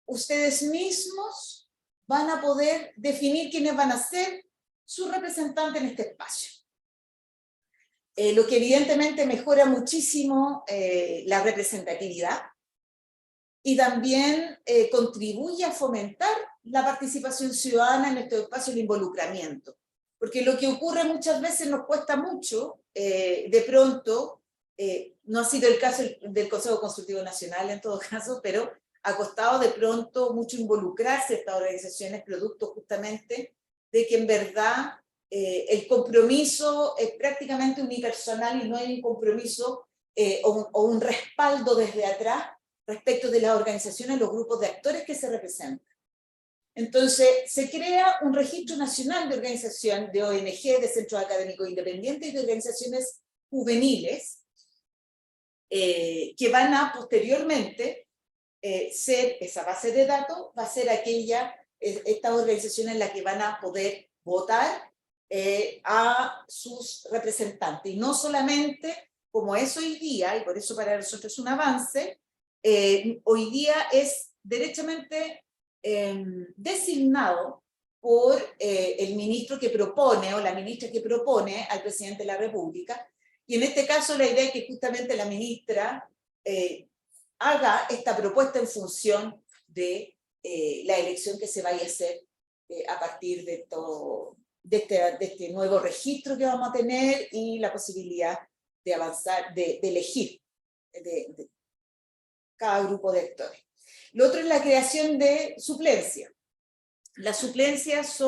ustedes mismos van a poder definir quiénes van a ser sus representantes en este espacio. Lo que evidentemente mejora muchísimo la representatividad y también contribuye a fomentar la participación ciudadana en este espacio y el involucramiento. Porque lo que ocurre muchas veces nos cuesta mucho, de pronto, no ha sido el caso del Consejo Consultivo Nacional en todo caso, pero ha costado de pronto mucho involucrarse a estas organizaciones, producto justamente de que en verdad el compromiso es prácticamente unipersonal y no hay un compromiso o un respaldo desde atrás respecto de las organizaciones, los grupos de actores que se representan. Entonces, se crea un registro nacional de organización, de ONG, de centros académicos independientes y de organizaciones juveniles, que van a posteriormente ser, esa base de datos va a ser estas organizaciones en las que van a poder votar a sus representantes. Y no solamente como es hoy día, y por eso para nosotros es un avance, hoy día es derechamente designado por el ministro que propone o la ministra que propone al presidente de la República, y en este caso la idea es que justamente la ministra haga esta propuesta en función de la elección que se vaya a hacer a partir de este nuevo registro que vamos a tener y la posibilidad de avanzar, de elegir de cada grupo de actores. Lo otro es la creación de suplencias. Las suplencias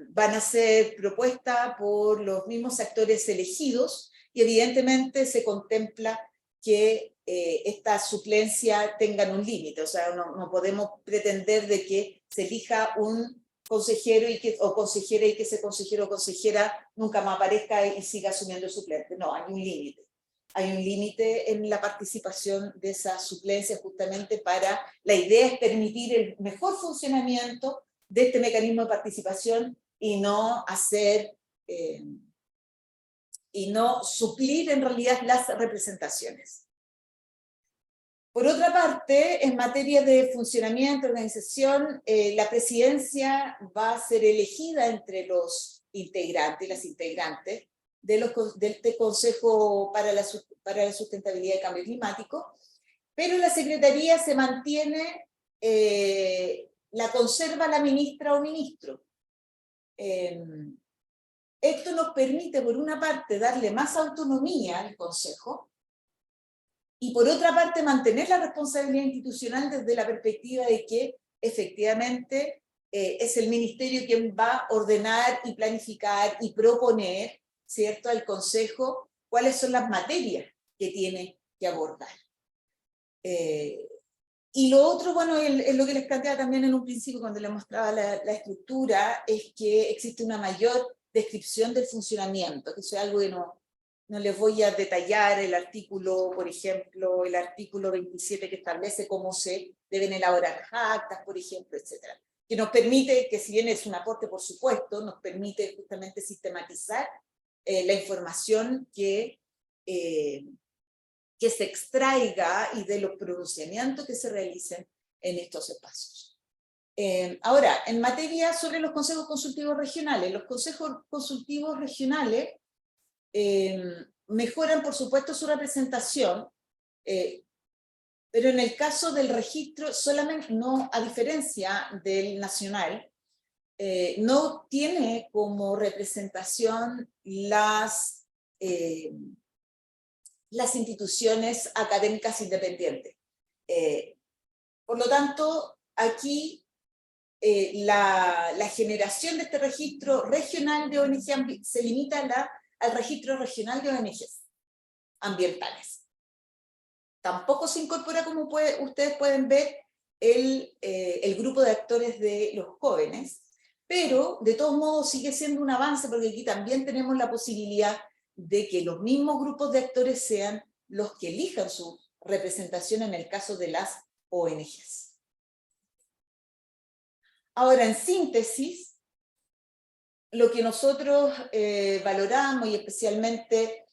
van a ser propuestas por los mismos actores elegidos y evidentemente se contempla que estas suplencias tengan un límite, o sea, no podemos pretender de que se elija un consejero o consejera y que ese consejero o consejera nunca más aparezca y siga asumiendo el suplente. No, hay un límite. Hay un límite en la participación de esas suplencias justamente la idea es permitir el mejor funcionamiento de este mecanismo de participación y no suplir en realidad las representaciones. Por otra parte, en materia de funcionamiento, organización, la presidencia va a ser elegida entre los integrantes y las integrantes de este Consejo para la Sustentabilidad y Cambio Climático, pero la Secretaría se mantiene, la conserva la ministra o ministro. Esto nos permite, por una parte, darle más autonomía al Consejo, y por otra parte, mantener la responsabilidad institucional desde la perspectiva de que, efectivamente, es el Ministerio quien va a ordenar y planificar y proponer, ¿cierto?, al Consejo cuáles son las materias que tiene que abordar. Y lo otro, bueno, es lo que les planteaba también en un principio cuando les mostraba la estructura, es que existe una mayor descripción del funcionamiento, que eso es algo que no les voy a detallar. El artículo, por ejemplo, el artículo 27 que establece cómo se deben elaborar actas, por ejemplo, etcétera, que nos permite, que si bien es un aporte por supuesto, nos permite justamente sistematizar la información que se extraiga y de los pronunciamientos que se realicen en estos espacios. Ahora, en materia sobre los consejos consultivos regionales, los consejos consultivos regionales mejoran, por supuesto, su representación, pero en el caso del registro, solamente no, a diferencia del nacional, no tiene como representación las instituciones académicas independientes. Por lo tanto, aquí la generación de este registro regional de ONG se limita al registro regional de ONGs ambientales. Tampoco se incorpora, como ustedes pueden ver, el grupo de actores de los jóvenes, pero de todos modos sigue siendo un avance, porque aquí también tenemos la posibilidad de que los mismos grupos de actores sean los que elijan su representación en el caso de las ONGs. Ahora, en síntesis, lo que nosotros valoramos y especialmente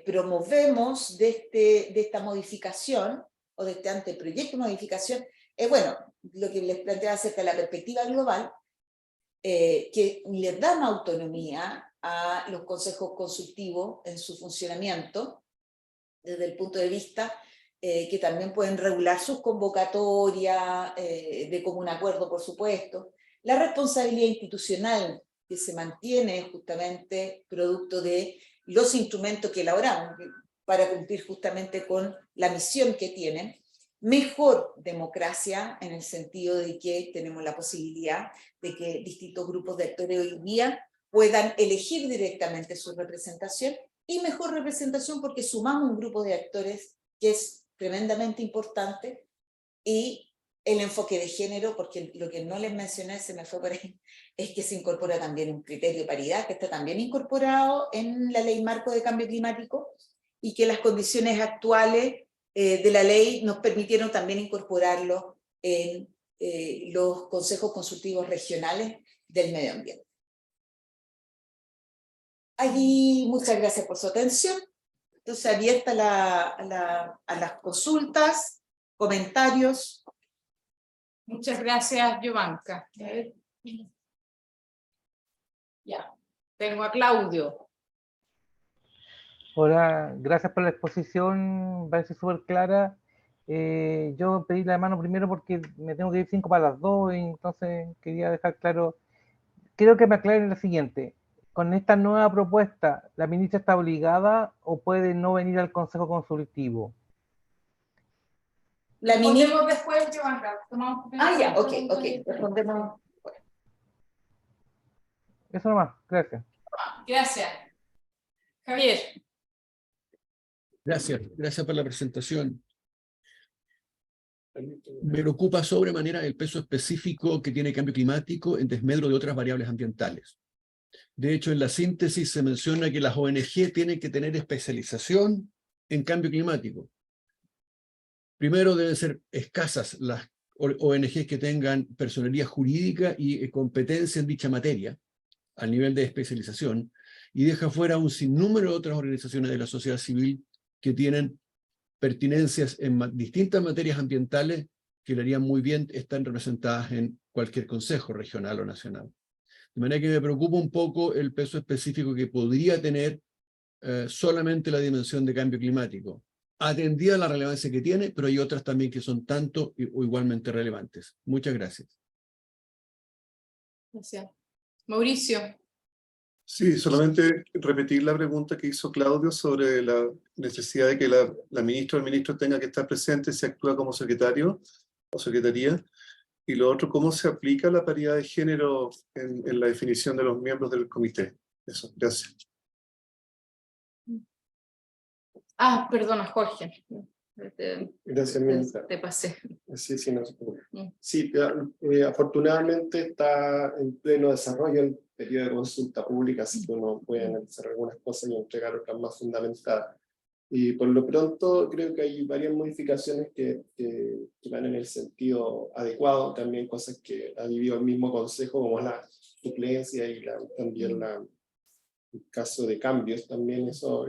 promovemos de esta modificación, o de este anteproyecto de modificación, es, bueno, lo que les planteaba acerca de la perspectiva global, que les da más autonomía a los consejos consultivos en su funcionamiento, desde el punto de vista que también pueden regular sus convocatorias, de común acuerdo, por supuesto, la responsabilidad institucional que se mantiene justamente producto de los instrumentos que elaboramos para cumplir justamente con la misión que tienen, mejor democracia en el sentido de que tenemos la posibilidad de que distintos grupos de actores hoy día puedan elegir directamente su representación, y mejor representación porque sumamos un grupo de actores que es tremendamente importante, y el enfoque de género, porque lo que no les mencioné, se me fue por ahí, es que se incorpora también un criterio de paridad, que está también incorporado en la Ley Marco de Cambio Climático, y que las condiciones actuales de la ley nos permitieron también incorporarlo en los consejos consultivos regionales del medio ambiente. Allí, muchas gracias por su atención. Entonces, abierta a las consultas, comentarios. Muchas gracias, Jovanka. Ya, tengo a Claudio. Hola, gracias por la exposición, parece súper clara. Yo pedí la mano primero porque me tengo que ir 5 para las 2, y entonces quería dejar claro, quiero que me aclaren lo siguiente. Con esta nueva propuesta, ¿la ministra está obligada o puede no venir al Consejo Consultivo? La respondemos después, Jovanka. Ya, ok, respondemos. Eso nomás, gracias. Gracias. Javier. Gracias por la presentación. Me preocupa sobremanera el peso específico que tiene el cambio climático en desmedro de otras variables ambientales. De hecho, en la síntesis se menciona que las ONG tienen que tener especialización en cambio climático. Primero, deben ser escasas las ONG que tengan personería jurídica y competencia en dicha materia, al nivel de especialización, y deja fuera un sinnúmero de otras organizaciones de la sociedad civil que tienen pertinencias en distintas materias ambientales que le harían muy bien estar representadas en cualquier consejo regional o nacional. De manera que me preocupa un poco el peso específico que podría tener solamente la dimensión de cambio climático, atendida la relevancia que tiene, pero hay otras también que son tanto o igualmente relevantes. Muchas gracias. Gracias. Mauricio. Sí, solamente repetir la pregunta que hizo Claudio sobre la necesidad de que la ministra o el ministro tenga que estar presente si actúa como secretario o secretaría. Y lo otro, ¿cómo se aplica la paridad de género en la definición de los miembros del comité? Eso, gracias. Perdona, Jorge. Gracias, ministra. Te pasé. Sí, sí, no se preocupe. Sí, afortunadamente está en pleno desarrollo el periodo de consulta pública, así que uno puede analizar algunas cosas y entregar otras más fundamentadas. Y por lo pronto creo que hay varias modificaciones que van en el sentido adecuado, también cosas que ha vivido el mismo Consejo, como la suplencia y también el caso de cambios, también eso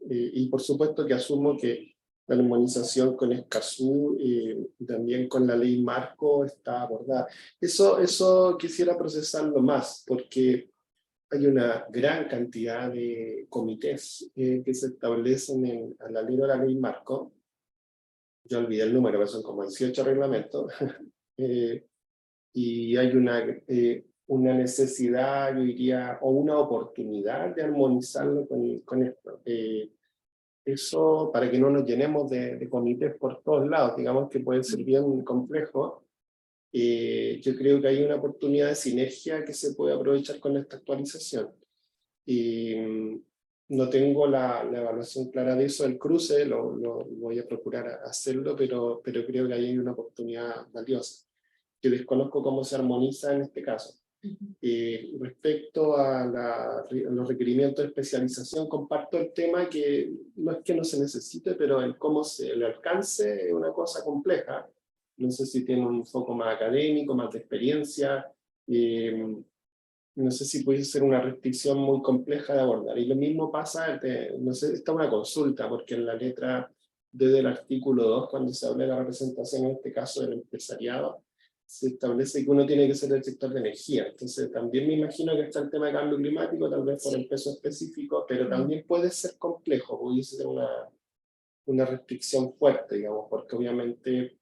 y por supuesto que asumo que la armonización con Escazú y también con la ley marco está abordada. Eso quisiera procesarlo más, porque hay una gran cantidad de comités que se establecen al alero de la ley marco. Yo olvidé el número, pero son como 18 reglamentos. Y hay una necesidad, yo diría, o una oportunidad de armonizarlo con esto. Eso para que no nos llenemos de comités por todos lados, digamos que puede ser bien complejo. Yo creo que hay una oportunidad de sinergia que se puede aprovechar con esta actualización. No tengo la evaluación clara de eso, el cruce, lo voy a procurar hacerlo, pero creo que ahí hay una oportunidad valiosa, que desconozco cómo se armoniza en este caso. Respecto a los requerimientos de especialización, comparto el tema que no es que no se necesite, pero el cómo el alcance es una cosa compleja. No sé si tiene un foco más académico, más de experiencia. No sé si puede ser una restricción muy compleja de abordar. Y lo mismo pasa, no sé, está una consulta, porque en la letra D del artículo 2, cuando se habla de la representación, en este caso del empresariado, se establece que uno tiene que ser del sector de energía. Entonces también me imagino que está el tema de cambio climático, tal vez por el peso específico, pero también puede ser complejo, pudiese ser una restricción fuerte, digamos, porque obviamente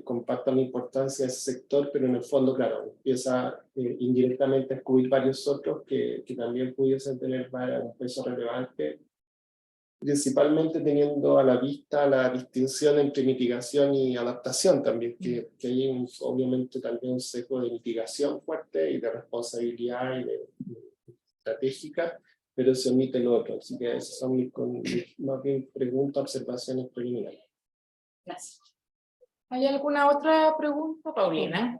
compartan la importancia de ese sector, pero en el fondo, claro, empieza indirectamente a excluir varios otros que también pudiesen tener un peso relevante, principalmente teniendo a la vista la distinción entre mitigación y adaptación también, que hay obviamente también un sesgo de mitigación fuerte y de responsabilidad y de estratégica, pero se omite lo otro. Así que esas son mis más bien preguntas, observaciones preliminares. Gracias. ¿Hay alguna otra pregunta, Paulina?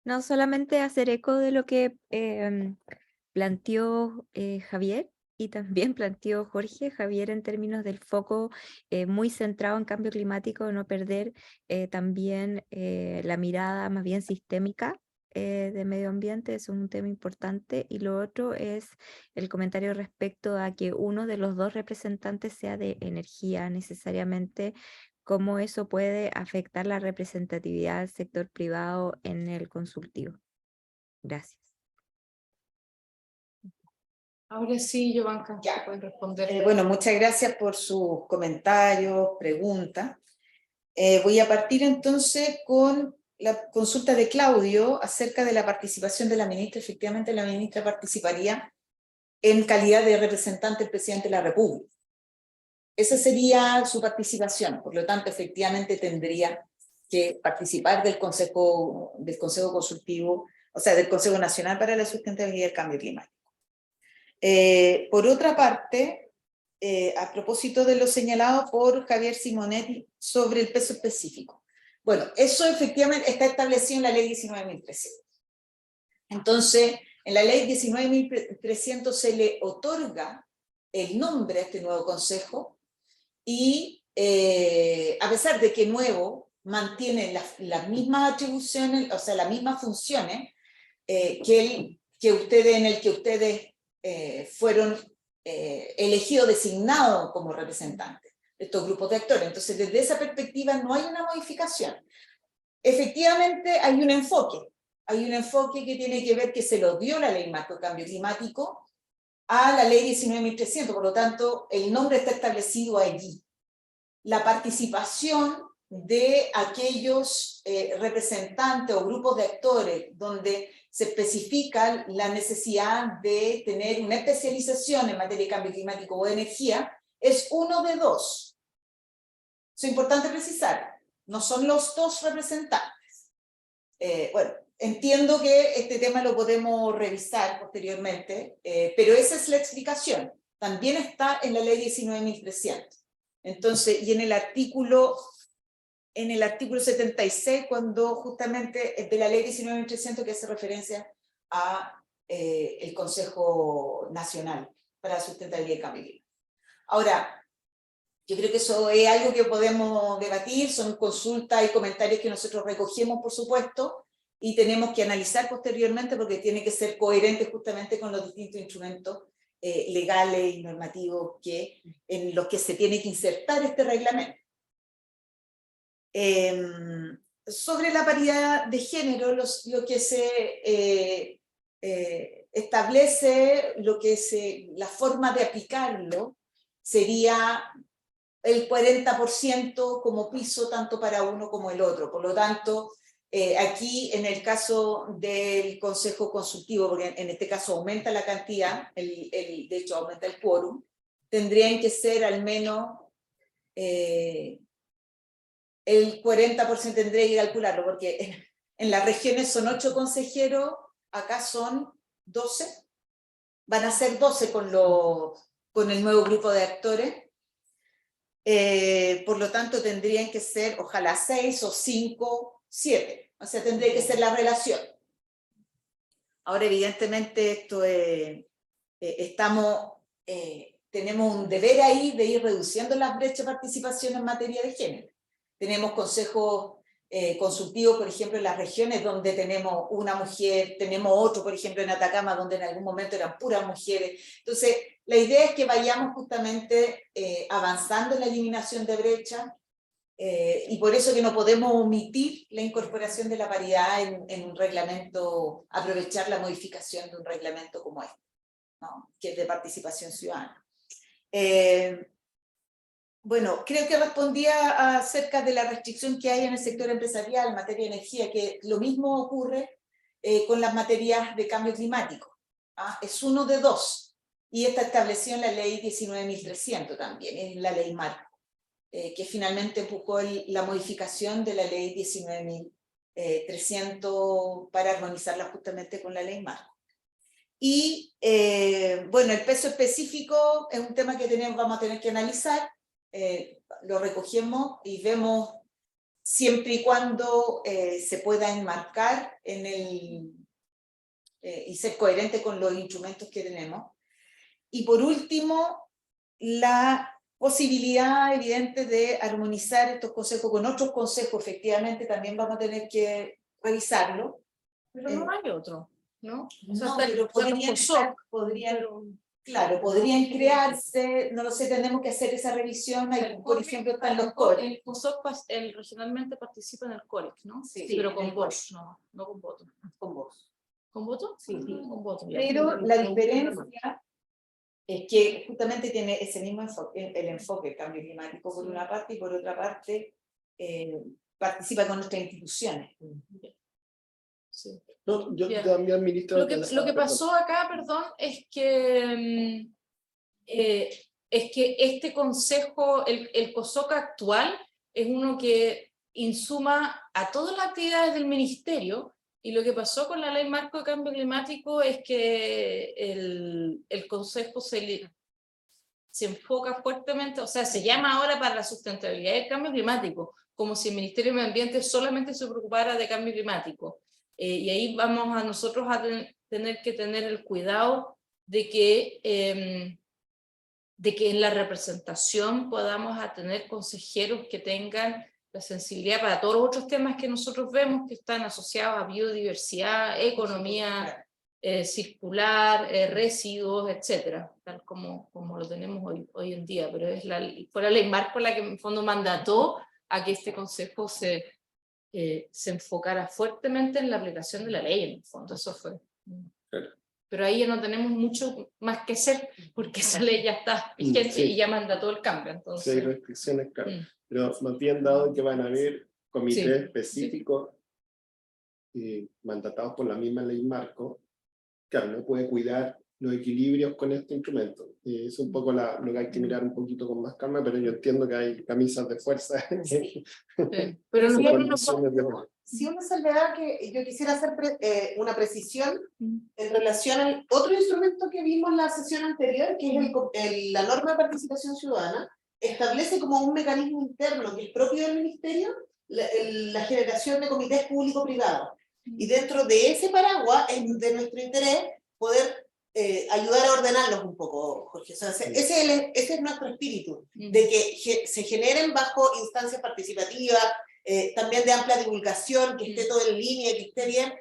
No, solamente hacer eco de lo que planteó Javier y también planteó Jorge. Javier, en términos del foco muy centrado en cambio climático, no perder también la mirada más bien sistémica de medio ambiente, es un tema importante. Y lo otro es el comentario respecto a que uno de los dos representantes sea de energía necesariamente, cómo eso puede afectar la representatividad del sector privado en el consultivo. Gracias. Ahora sí, Jovanka, ya pueden responder. Bueno, muchas gracias por sus comentarios, preguntas. Voy a partir entonces con la consulta de Claudio acerca de la participación de la ministra. Efectivamente, la ministra participaría en calidad de representante del presidente de la República. Esa sería su participación, por lo tanto, efectivamente tendría que participar del Consejo Consultivo, o sea, del Consejo Nacional para la Sustentabilidad y el Cambio Climático. Por otra parte, a propósito de lo señalado por Javier Simonetti sobre el peso específico. Bueno, eso efectivamente está establecido en la ley 19.300. Entonces, en la ley 19.300 se le otorga el nombre a este nuevo consejo y a pesar de que nuevo mantiene las mismas atribuciones, o sea, las mismas funciones en el que ustedes fueron elegidos, designados como representantes de estos grupos de actores. Entonces, desde esa perspectiva no hay una modificación. Efectivamente, hay un enfoque que tiene que ver que se lo dio la Ley Marco de Cambio Climático a la Ley 19.300, por lo tanto, el nombre está establecido allí. La participación de aquellos representantes o grupos de actores donde se especifica la necesidad de tener una especialización en materia de cambio climático o energía, es uno de dos. Es importante precisar, no son los dos representantes. Bueno, entiendo que este tema lo podemos revisar posteriormente, pero esa es la explicación. También está en la ley 19.300. Entonces, y en el artículo 76, cuando justamente es de la ley 19.300 que hace referencia a el Consejo Nacional para la Sustentabilidad y Cambio Climático. Ahora, yo creo que eso es algo que podemos debatir, son consultas y comentarios que nosotros recogemos, por supuesto, y tenemos que analizar posteriormente porque tiene que ser coherente justamente con los distintos instrumentos legales y normativos en los que se tiene que insertar este reglamento. Sobre la paridad de género, lo que se establece, la forma de aplicarlo sería el 40% como piso tanto para uno como el otro. Por lo tanto, aquí en el caso del Consejo Consultivo, porque en este caso aumenta la cantidad, de hecho aumenta el quórum, tendrían que ser al menos el 40%, tendría que calcularlo, porque en las regiones son 8 consejeros, acá son 12, van a ser 12 con el nuevo grupo de actores. Por lo tanto tendrían que ser ojalá 6 o 5, 7, o sea, tendría que ser la relación. Ahora evidentemente esto tenemos un deber ahí de ir reduciendo las brechas de participación en materia de género. Tenemos consejos consultivos, por ejemplo, en las regiones donde tenemos una mujer, tenemos otro, por ejemplo, en Atacama, donde en algún momento eran puras mujeres. Entonces, la idea es que vayamos justamente avanzando en la eliminación de brechas, y por eso que no podemos omitir la incorporación de la paridad en un reglamento, aprovechar la modificación de un reglamento como este, ¿no? Que es de participación ciudadana. Bueno, creo que respondía acerca de la restricción que hay en el sector empresarial en materia de energía, que lo mismo ocurre con las materias de cambio climático. Es uno de dos, y está establecido en la ley 19.300 también, en la ley marco, que finalmente empujó la modificación de la ley 19.300 para armonizarla justamente con la ley marco. Y bueno, el peso específico es un tema que vamos a tener que analizar. Lo recogemos y vemos siempre y cuando se pueda enmarcar y ser coherente con los instrumentos que tenemos. Y por último, la posibilidad evidente de armonizar estos consejos con otros consejos, efectivamente también vamos a tener que revisarlo. Pero no hay otro, ¿no? O sea, No, hasta pero podrían crearse, no lo sé, tenemos que hacer esa revisión. Por ejemplo, están los COREX. El COSOC regionalmente participa en el COREX, ¿no? Sí, pero con voz, no con voto. Con voz. ¿Con voto? Sí, con voto. Pero la diferencia es que justamente tiene ese mismo enfoque, el enfoque, el cambio climático por una parte, y por otra parte participa con nuestras instituciones. Sí. No, yo también, ministra. Lo que pasó acá, perdón, es que este consejo, el COSOC actual, es uno que insuma a todas las actividades del ministerio, y lo que pasó con la ley marco de cambio climático es que el consejo se enfoca fuertemente, o sea, se llama ahora para la sustentabilidad del cambio climático, como si el Ministerio de Medio Ambiente solamente se preocupara de cambio climático. Y ahí vamos a nosotros a tener que tener el cuidado de que en la representación podamos a tener consejeros que tengan la sensibilidad para todos los otros temas que nosotros vemos que están asociados a biodiversidad, economía circular, residuos, etcétera, tal como lo tenemos hoy en día. Pero fue la ley marco la que en el fondo mandató a que este consejo se enfocara fuertemente en la aplicación de la ley, en el fondo. Eso fue. pero ahí ya no tenemos mucho más que hacer, porque esa ley ya está vigente Sí. y ya manda todo el cambio. Sí, Entonces, hay restricciones, claro. Mm. Pero más bien dado que van a haber comités Sí. específicos mandatados por la misma ley marco, claro, no puede cuidar los equilibrios con este instrumento. Es un poco lo que hay que mirar un poquito con más calma, pero yo entiendo que hay camisas de fuerza. sí. Pero Son nosotros condiciones de- Sí, una salvedad que yo quisiera hacer una precisión en relación al otro instrumento que vimos en la sesión anterior, que es la norma de participación ciudadana, establece como un mecanismo interno que es propio del ministerio la generación de comités público-privados. Y dentro de ese paraguas es de nuestro interés poder ayudar a ordenarlos un poco, Jorge. O sea, ese es nuestro espíritu, de que se generen bajo instancias participativas, también de amplia divulgación, que esté todo en línea, que esté bien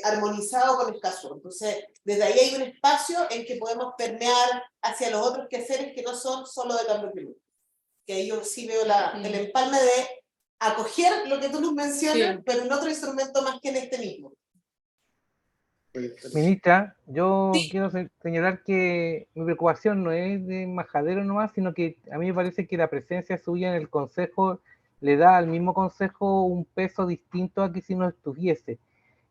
armonizado con el caso. Entonces, desde ahí hay un espacio en que podemos permear hacia los otros quehaceres que no son solo de cambio climático. Que ahí yo sí veo el empalme de acoger lo que tú nos mencionas, pero en otro instrumento más que en este mismo. Ministra, yo quiero señalar que mi preocupación no es de majadero nomás, sino que a mí me parece que la presencia suya en el Consejo le da al mismo Consejo un peso distinto a que si no estuviese.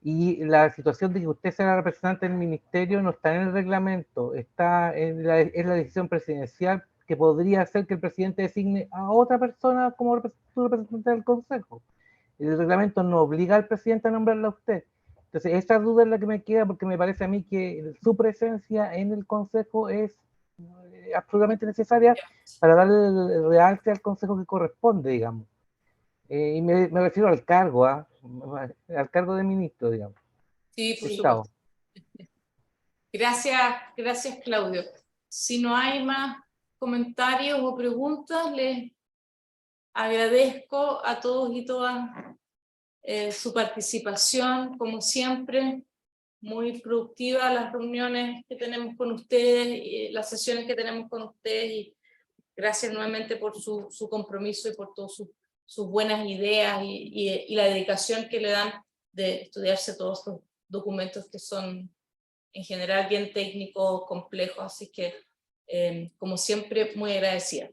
Y la situación de que usted sea la representante del Ministerio no está en el reglamento, está en la decisión presidencial, que podría hacer que el presidente designe a otra persona como su representante del Consejo. El reglamento no obliga al presidente a nombrarla a usted. Entonces, esa duda es la que me queda, porque me parece a mí que su presencia en el Consejo es absolutamente necesaria para darle el realce al Consejo que corresponde, digamos. Y me refiero al cargo, al cargo de ministro, digamos. Sí, por Gustavo. supuesto. Gracias, Claudio. Si no hay más comentarios o preguntas, les agradezco a todos y todas su participación, como siempre, muy productiva las reuniones que tenemos con ustedes, y las sesiones que tenemos con ustedes, y gracias nuevamente por su compromiso y por todas sus buenas ideas y la dedicación que le dan de estudiarse todos estos documentos que son en general bien técnicos, complejos, así que como siempre muy agradecida.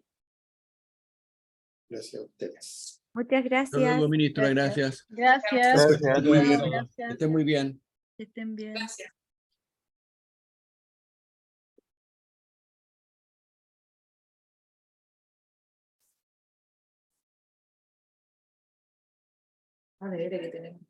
Gracias a ustedes. Muchas Hasta gracias. luego, ministra, gracias. Gracias. Que esté muy bien. Gracias. Que esté muy bien. Que estén bien. Gracias. A ver, que tenemos.